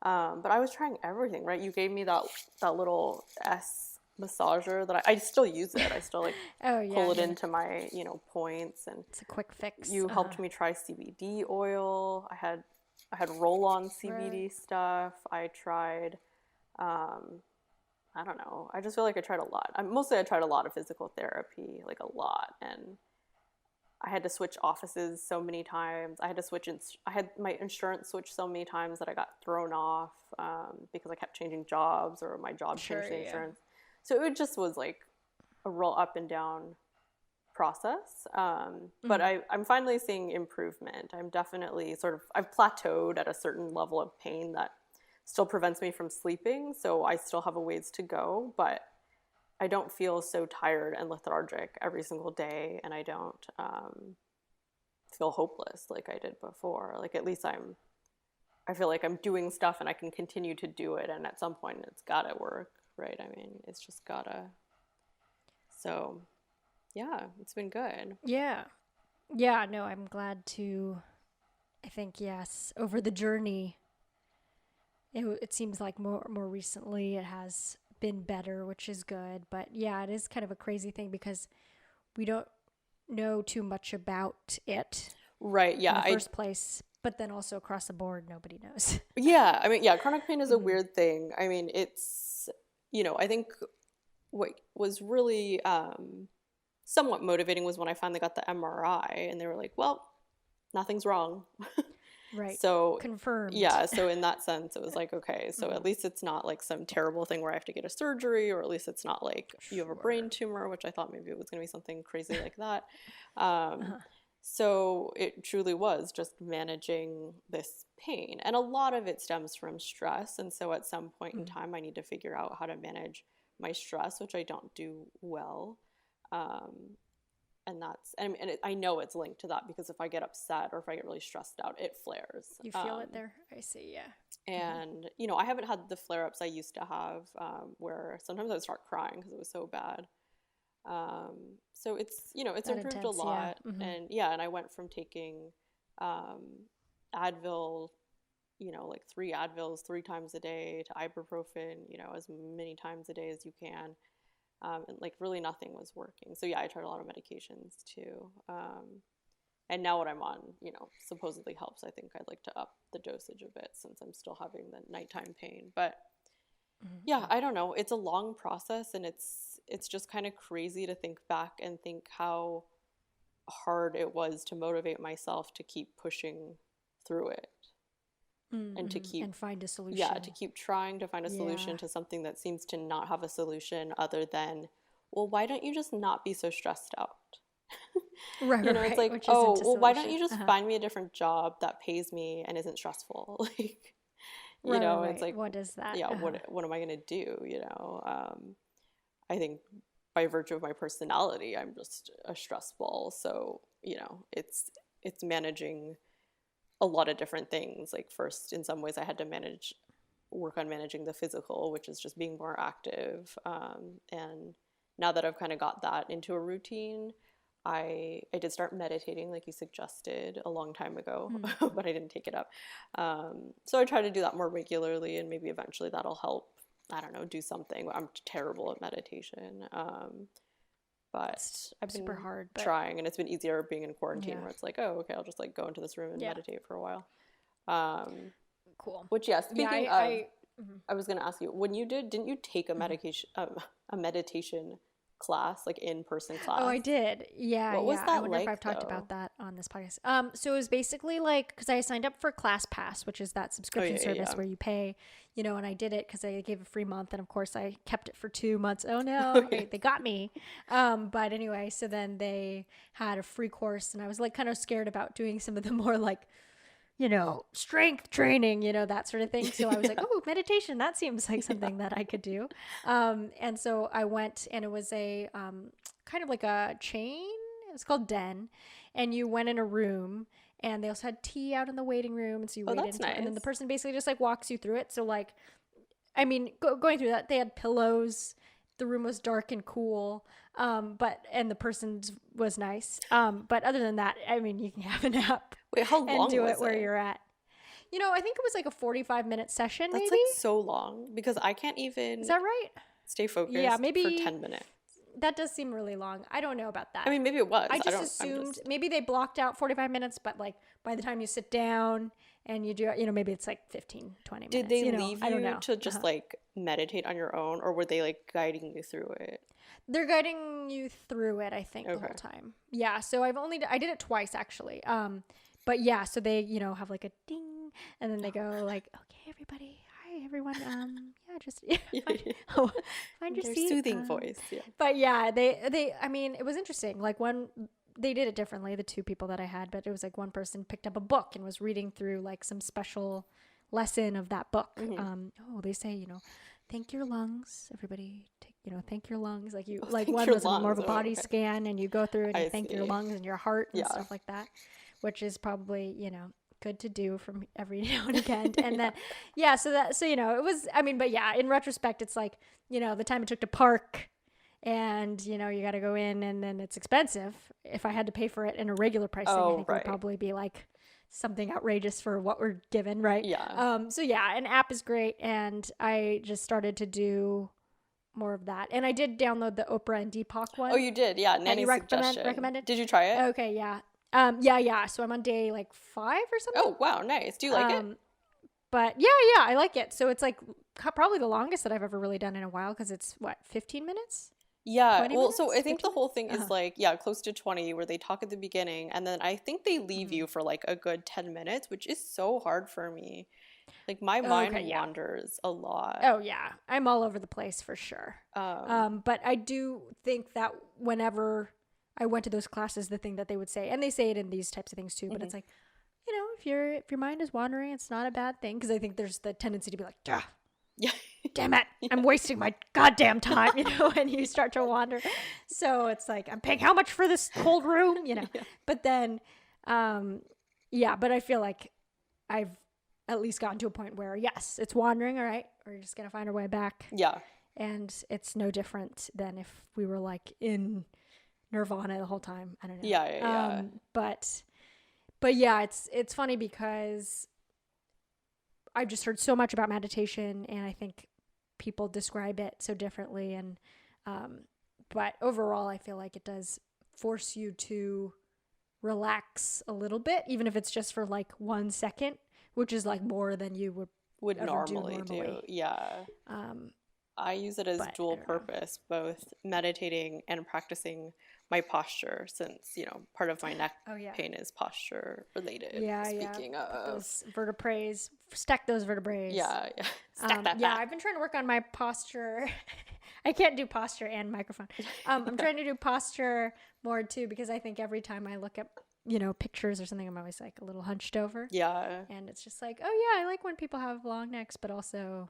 But I was trying everything, right? You gave me that little S massager that I still use it. I still like pull it into my, you know, points, and it's a quick fix. You helped me try CBD oil. I had roll-on CBD stuff. I tried, I don't know. I just feel like I tried a lot. I tried a lot of physical therapy, like a lot, and I had to switch offices so many times. I had my insurance switched so many times that I got thrown off because I kept changing jobs, or my job changed the insurance. So it just was like a roll up and down process. But I'm finally seeing improvement. I'm definitely I've plateaued at a certain level of pain that still prevents me from sleeping. So I still have a ways to go, but I don't feel so tired and lethargic every single day, and I don't feel hopeless like I did before. Like, at least I feel like I'm doing stuff and I can continue to do it, and at some point it's gotta work, right? I mean, it's just gotta. So, yeah, it's been good. Yeah, no, I'm glad to, I think, yes, over the journey, it seems like more recently it has been better, which is good. But yeah, it is kind of a crazy thing because we don't know too much about it, right? Yeah, in the first place. But then also across the board, nobody knows. Yeah, I mean, yeah, chronic pain is a weird thing. I mean, it's, you know, I think what was really somewhat motivating was when I finally got the MRI, and they were like, well, nothing's wrong. Right. So confirmed. Yeah, so in that sense, it was like, okay, so at least it's not like some terrible thing where I have to get a surgery, or at least it's not like you have a brain tumor, which I thought maybe it was going to be something crazy like that. So it truly was just managing this pain, and a lot of it stems from stress. And so at some point in time, I need to figure out how to manage my stress, which I don't do well. And I know it's linked to that, because if I get upset or if I get really stressed out, it flares. You feel it there? I see, yeah. And, you know, I haven't had the flare-ups I used to have, where sometimes I would start crying because it was so bad. So it's, you know, it's that improved intense, a lot. yeah. And I went from taking Advil, you know, like 3 Advils 3 times a day, to ibuprofen, you know, as many times a day as you can. And like really nothing was working. So yeah, I tried a lot of medications too. And now what I'm on, you know, supposedly helps. I think I'd like to up the dosage a bit, since I'm still having the nighttime pain. But yeah, I don't know. It's a long process, and it's just kind of crazy to think back and think how hard it was to motivate myself to keep pushing through it. And to keep, and find a solution. Yeah, to keep trying to find a solution to something that seems to not have a solution, other than, well, why don't you just not be so stressed out? Right, You right, know, it's right, like, which isn't oh, well, why don't distillation. you just find me a different job that pays me and isn't stressful? Like, you Right, right, know, it's right. like, What is that? yeah, what am I gonna do? You know, I think by virtue of my personality, I'm just a stress ball. So, you know, it's managing a lot of different things. Like first, in some ways, I had to work on managing the physical, which is just being more active. And now that I've kind of got that into a routine, I did start meditating, like you suggested, a long time ago, Mm. but I didn't take it up. So I try to do that more regularly, and maybe eventually that'll help. I don't know, do something. I'm terrible at meditation, but It's I've super been hard, but trying, and it's been easier being in quarantine, yeah, where it's like, oh, okay, I'll just like go into this room and yeah, meditate for a while. Um, cool. which, yeah, Yeah, speaking of, mhm, I was going to ask you, when you didn't you take mhm. a meditation class, like in-person Oh, class? I did. Yeah, What was yeah. I that wonder if I've like, talked though? about that on this podcast. So it was basically like because I signed up for ClassPass, which is that Oh, subscription yeah, yeah, service yeah. where you pay, and I did it because I gave a free month, and of course I kept it for 2 months. Oh Oh, no, yeah. they got me. But anyway, so then they had a free course, and I was like kind of scared about doing some of the more like strength training, that sort of thing. So I was like, Yeah. oh, meditation, that seems like Yeah. something that I could do. And so I went, and it was a kind of like a chain. It was called Den. And you went in a room, and they also had tea out in the waiting room. And so you Oh, waited that's until, and then the nice. person basically just like walks you through it. So, like, I mean, going through that, they had pillows. The room was dark and cool, and the person was nice. But other than that, I mean, you can have a nap Wait, how and long do was it where it? you're at. I think it was like a 45-minute session, That's maybe. like so long because I can't Is even that right? stay Yeah, focused for maybe 10 minutes. that does seem really long. I don't know about I that. mean, maybe it was. I I just don't, I'm assumed just. maybe they blocked out 45 minutes, but like by the time you sit down and you do, maybe it's like 15, 20 Did minutes. they leave I don't you know. to just like meditate on your own, or were they like guiding you through it? They're guiding you through it, I think, the whole Okay. time. Yeah. So I did it twice actually. But yeah, so they, have like a ding, and then they go like, okay, everybody, hi everyone. Yeah, just Yeah, find, yeah. oh, find your Their seat. soothing voice. Yeah. But yeah, I mean, it was interesting. Like they did it differently, the two people that I had, but it was like one person picked up a book and was reading through like some special lesson of that book. Mm-hmm. They say, thank your lungs, everybody. Thank your lungs. Like Oh, like thank one your was more of lungs. a Oh, body okay. scan, and you go through and you I thank your see. lungs and your heart and Yeah. stuff like that, which is probably, good to do from every now and again. And then, it was, I mean, but yeah, in retrospect, it's like, the time it took to park, and you got to go in, and then it's expensive. If I had to pay for it in a regular pricing, I Oh, think it would right. probably be like something outrageous for what we're given, right? Yeah. So yeah, an app is great, and I just started to do more of that. And I did download the Oprah and Deepak Oh, one you did. Yeah. that you Nanny's suggestion. recommended. Did you try it? Okay, yeah. Yeah. So I'm on day like 5 or something. Oh, wow. Nice. Do you like it? But yeah, I like it. So it's like probably the longest that I've ever really done in a while, because it's what, 15 minutes? Yeah. 20 Well, so minutes? I think 15 the whole minutes? thing is like, yeah, close to 20, where they talk at the beginning, and then I think they leave Mhm. you for like a good 10 minutes, which is so hard for me. Like my Okay, mind yeah. wanders a lot. Oh yeah, I'm all over the place for sure. Um, But I do think that whenever I went to those classes, the thing that they would say, and they say it in these types of things too, but mhm. it's like, if your mind is wandering, it's not a bad thing, because I think there's the tendency to be like, "Duh, Yeah. damn it, I'm Yeah. wasting my goddamn time," when you start to wander. So it's like, I'm paying how much for this cold room, Yeah. But then, but I feel like I've at least gotten to a point where, yes, it's wandering, all right, we're just going to find our way back. Yeah. And it's no different than if we were like in Nirvana the whole time. I don't know. Yeah. But yeah, it's funny because I've just heard so much about meditation, and I think people describe it so differently. And but overall, I feel like it does force you to relax a little bit, even if it's just for like 1 second, which is like more than you would ever Normally do. Yeah. I use it as But I dual don't know. purpose, both meditating and practicing my posture, since, part of my neck Oh yeah. pain is posture related. Yeah. Speaking Put of. those vertebrae, stack those vertebrae. Yeah. Stack that Yeah, back. I've been trying to work on my posture. I can't do posture and microphone. I'm trying to do posture more too, because I think every time I look at, pictures or something, I'm always like a little hunched over. Yeah. And it's just like, oh yeah, I like when people have long necks, but also,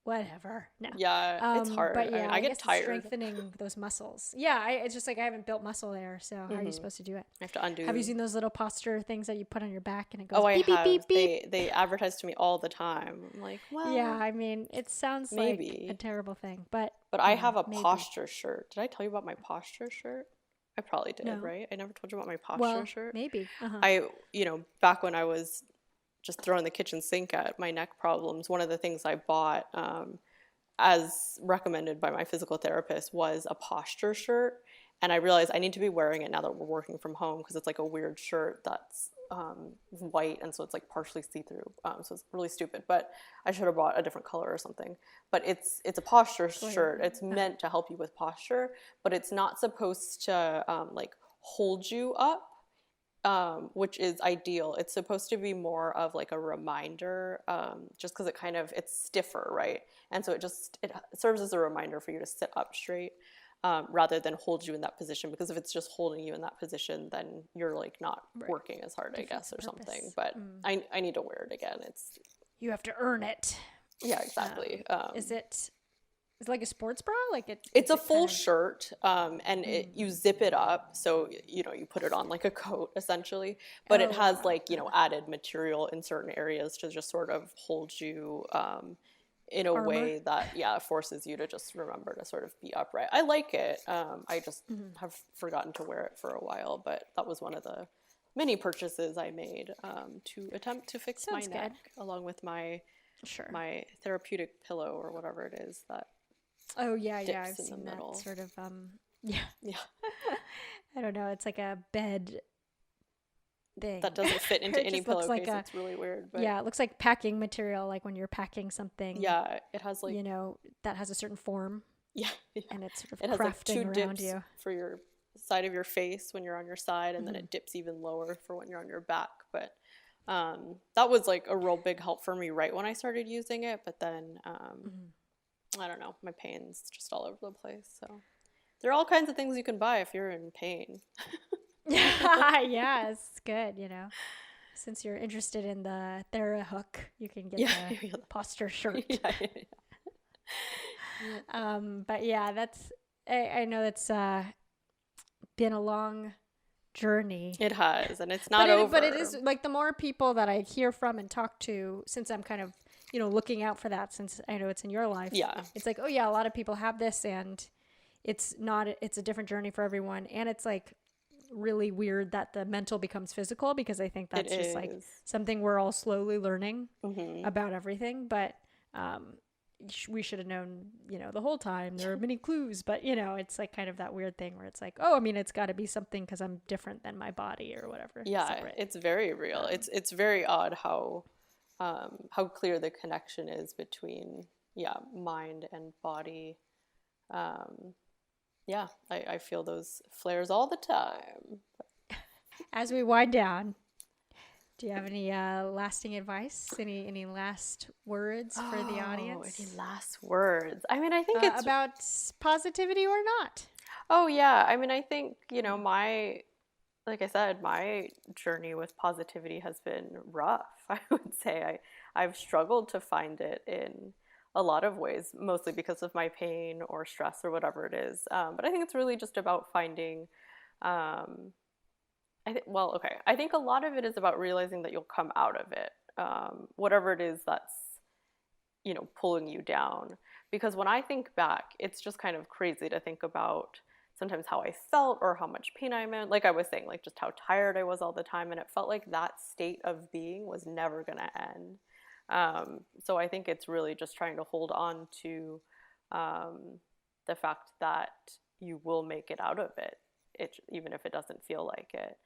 whatever. No. Yeah, it's hard. But yeah, I I get guess it's tired. strengthening those muscles. Yeah, it's just like I haven't built muscle there. So how are you supposed to do it? I have to undo. Have you seen those little posture things that you put on your back and it goes Oh, I beep, beep, have. beep, beep? They advertise to me all the time. I'm like, well, Yeah, I mean, it sounds maybe. like a terrible thing, but I have a maybe. posture shirt. Did I tell you about my posture shirt? I probably did, No. right? I never told you about my posture shirt. Maybe. I, back when I was just throwing the kitchen sink at my neck problems, one of the things I bought, as recommended by my physical therapist, was a posture shirt. And I realized I need to be wearing it now that we're working from home, because it's like a weird shirt that's white, and so it's like partially see-through. So it's really stupid, but I should have bought a different color or something. But it's a posture shirt. It's meant to help you with posture, but it's not supposed to like hold you up, which is ideal. It's supposed to be more of like a reminder, just because it's stiffer, right? And so it serves as a reminder for you to sit up straight, rather than hold you in that position. Because if it's just holding you in that position, then you're like not working as hard, I guess, or something. But I need to wear it again. You have to earn it. Yeah, exactly. Is it like a sports bra? It's a full shirt, and you zip it up, so you put it on like a coat essentially. But it has added material in certain areas to just sort of hold you in a way that forces you to just remember to sort of be upright. I like it. I just have forgotten to wear it for a while, but that was one of the many purchases I made to attempt to fix my neck, along with my therapeutic pillow or whatever it is that. Oh yeah, I've seen that sort of. Yeah. I don't know. It's like a bed thing that doesn't fit into any pillowcase. It's really weird. But yeah, it looks like packing material, like when you're packing something. Yeah, it has like that has a certain form. Yeah. And it's sort of it has like two around dips you for your side of your face when you're on your side, and then it dips even lower for when you're on your back. But that was like a real big help for me right when I started using it. But then I don't know, my pain's just all over the place. So there are all kinds of things you can buy if you're in pain. Yeah, it's good, Since you're interested in the TheraHook, you can get the posture shirt. But yeah, I know that's been a long journey. It has, and it's not over. But it is like the more people that I hear from and talk to, since I'm kind of looking out for that, since I know it's in your life. Yeah. It's like, oh yeah, a lot of people have this, and it's a different journey for everyone. And it's like really weird that the mental becomes physical, because I think that's just like something we're all slowly learning about everything. But we should have known, the whole time. There are many clues, but it's like kind of that weird thing where it's like, oh, I mean, it's got to be something because I'm different than my body or whatever. Yeah, it's very real. It's very odd how clear the connection is between mind and body. I feel those flares all the time. As we wind down, do you have any lasting advice? Any last words for the audience? Any last words? I mean, I think it's about positivity or not. Oh yeah, I mean, I think like I said, my journey with positivity has been rough. I would say I've struggled to find it in a lot of ways, mostly because of my pain or stress or whatever it is. But I think it's really just about finding, I think a lot of it is about realizing that you'll come out of it, whatever it is that's, pulling you down. Because when I think back, it's just kind of crazy to think about sometimes how I felt or how much pain I'm in. Like I was saying, like just how tired I was all the time. And it felt like that state of being was never going to end. So I think it's really just trying to hold on to the fact that you will make it out of it, even if it doesn't feel like it.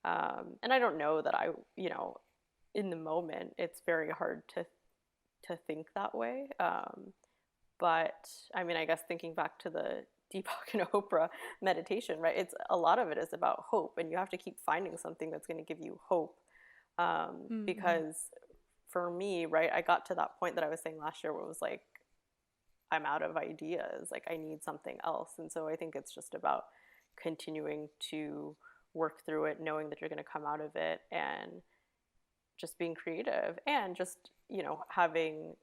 And I don't know that in the moment, it's very hard to think that way. But I mean, I guess thinking back to the Deepak and Oprah meditation, right? A lot of it is about hope, and you have to keep finding something that's going to give you hope. Because for me, right, I got to that point that I was saying last year where it was like, I'm out of ideas. Like I need something else. And so I think it's just about continuing to work through it, knowing that you're going to come out of it, and just being creative, and just, you know, having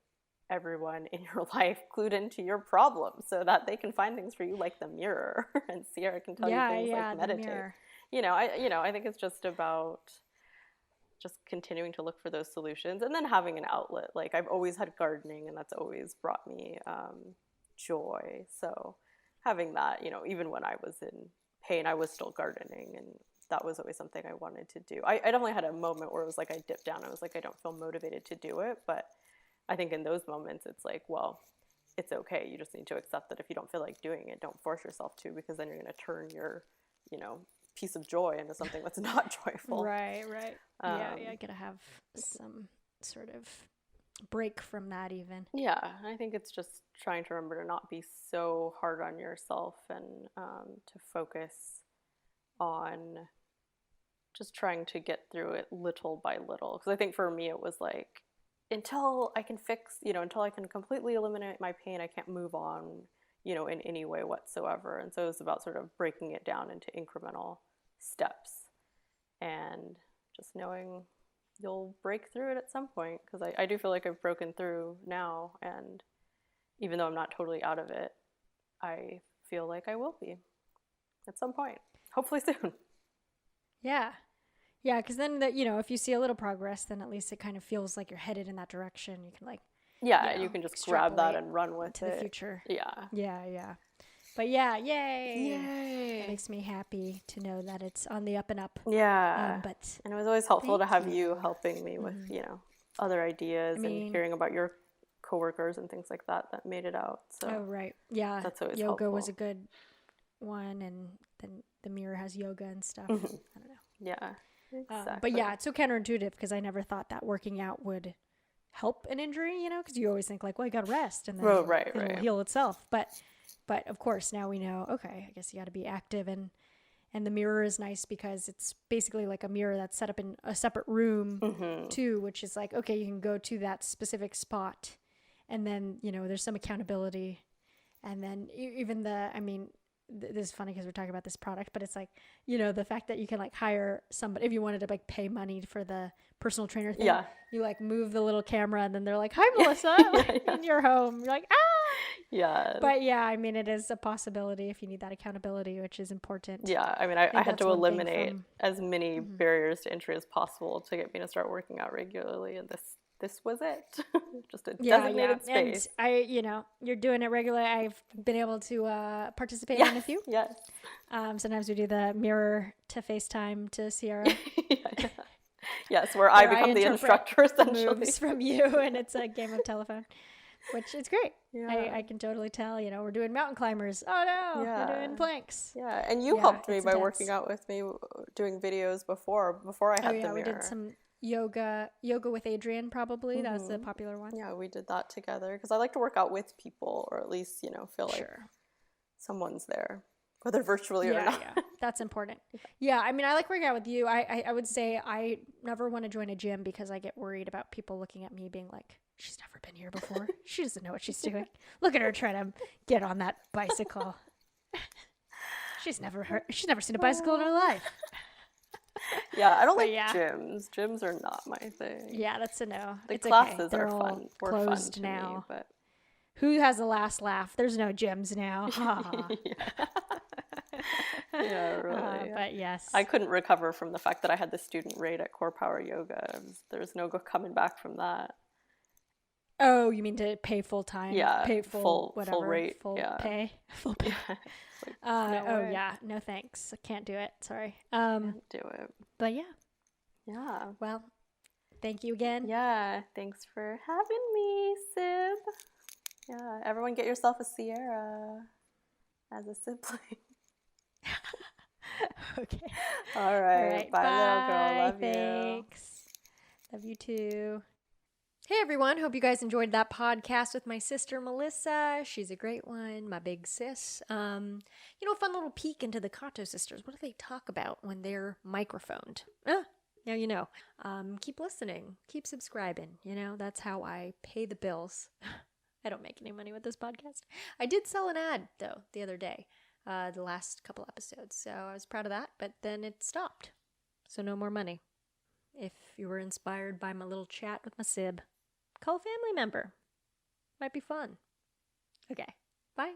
everyone in your life clued into your problems so that they can find things for you, like the mirror. And Sierra can tell you things like meditate. I think it's just about just continuing to look for those solutions, and then having an outlet. Like I've always had gardening, and that's always brought me joy. So having that, you know, even when I was in pain, I was still gardening, and that was always something I wanted to do. I definitely had a moment where it was like I dipped down. I was like, I don't feel motivated to do it. But I think in those moments, it's like, well, it's okay. You just need to accept that if you don't feel like doing it, don't force yourself to, because then you're going to turn your, you know, piece of joy into something that's not joyful. Right. Yeah, gotta have some sort of break from that even. Yeah, I think it's just trying to remember to not be so hard on yourself, and to focus on just trying to get through it little by little. Because I think for me it was like, until I can fix, you know, until I can completely eliminate my pain, I can't move on, you know, in any way whatsoever. And so it's about sort of breaking it down into incremental steps, and just knowing you'll break through it at some point. Because I do feel like I've broken through now, and even though I'm not totally out of it, I feel like I will be at some point, hopefully soon. Yeah, because then if you see a little progress, then at least it kind of feels like you're headed in that direction. You can you can just grab that and run with to it. The future. Yeah. But yeah, yay! It makes me happy to know that it's on the up and up. Yeah. And it was always helpful to have you helping me with, you know, other ideas, and hearing about your coworkers and things like that made it out. So oh, right. Yeah. That's always yoga helpful. Was a good one, and then the mirror has yoga and stuff. I don't know. Yeah. Exactly. But yeah, it's so counterintuitive, because I never thought that working out would help an injury, you know, because you always think like, well, you got to rest, and then it will heal itself. But of course, now we know, okay, I guess you got to be active, and the mirror is nice because it's basically like a mirror that's set up in a separate room too, which is like, okay, you can go to that specific spot, and then, you know, there's some accountability, and then even this is funny because we're talking about this product, but it's like, you know, the fact that you can like hire somebody, if you wanted to like pay money for the personal trainer thing, you like move the little camera, and then they're like, hi, Melissa, in your home. You're like, ah. Yeah. But yeah, I mean, it is a possibility if you need that accountability, which is important. Yeah. I mean, I had to eliminate as many barriers to entry as possible to get me to start working out regularly. And this was it. Just a designated space. And you're doing it regularly. I've been able to participate in a few. Yes. Sometimes we do the mirror to FaceTime to Sierra. Yes, where I become the instructor, essentially. Moves from you, and it's a game of telephone, which is great. Yeah. I can totally tell, you know, we're doing mountain climbers. Oh no, we're doing planks. Yeah, and you helped me by working out with me, doing videos before I had the mirror. We did some yoga with Adrian, probably. That was the popular one. Yeah, we did that together, because I like to work out with people, or at least, you know, feel like someone's there, whether virtually or not. Yeah, that's important. Yeah, I mean, I like working out with you. I would say I never want to join a gym, because I get worried about people looking at me being like, she's never been here before. She doesn't know what she's doing. Look at her trying to get on that bicycle. She's never seen a bicycle in her life. Yeah, I don't like gyms. Gyms are not my thing. Yeah, that's a no. The it's classes okay. are fun. Closed fun now. Me, but who has the last laugh? There's no gyms now. Yeah, really. But yes, I couldn't recover from the fact that I had the student rate at Core Power Yoga. There's no coming back from that. Oh, you mean to pay full time? Yeah, pay full whatever, full rate, pay, full pay. Yeah. No thanks. I can't do it. Sorry. Can't do it. But yeah. Well, thank you again. Yeah, thanks for having me, Sib. Yeah, everyone get yourself a Sierra as a sibling. Okay. All right. Bye, little girl. Love Thanks. Love you too. Hey everyone, hope you guys enjoyed that podcast with my sister Melissa. She's a great one, my big sis. Fun little peek into the Kato sisters. What do they talk about when they're microphoned? Now you know. Keep listening, keep subscribing. You know, that's how I pay the bills. I don't make any money with this podcast. I did sell an ad, though, the other day, the last couple episodes. So I was proud of that, but then it stopped. So no more money. If you were inspired by my little chat with my sib, call a family member. Might be fun. Okay, bye.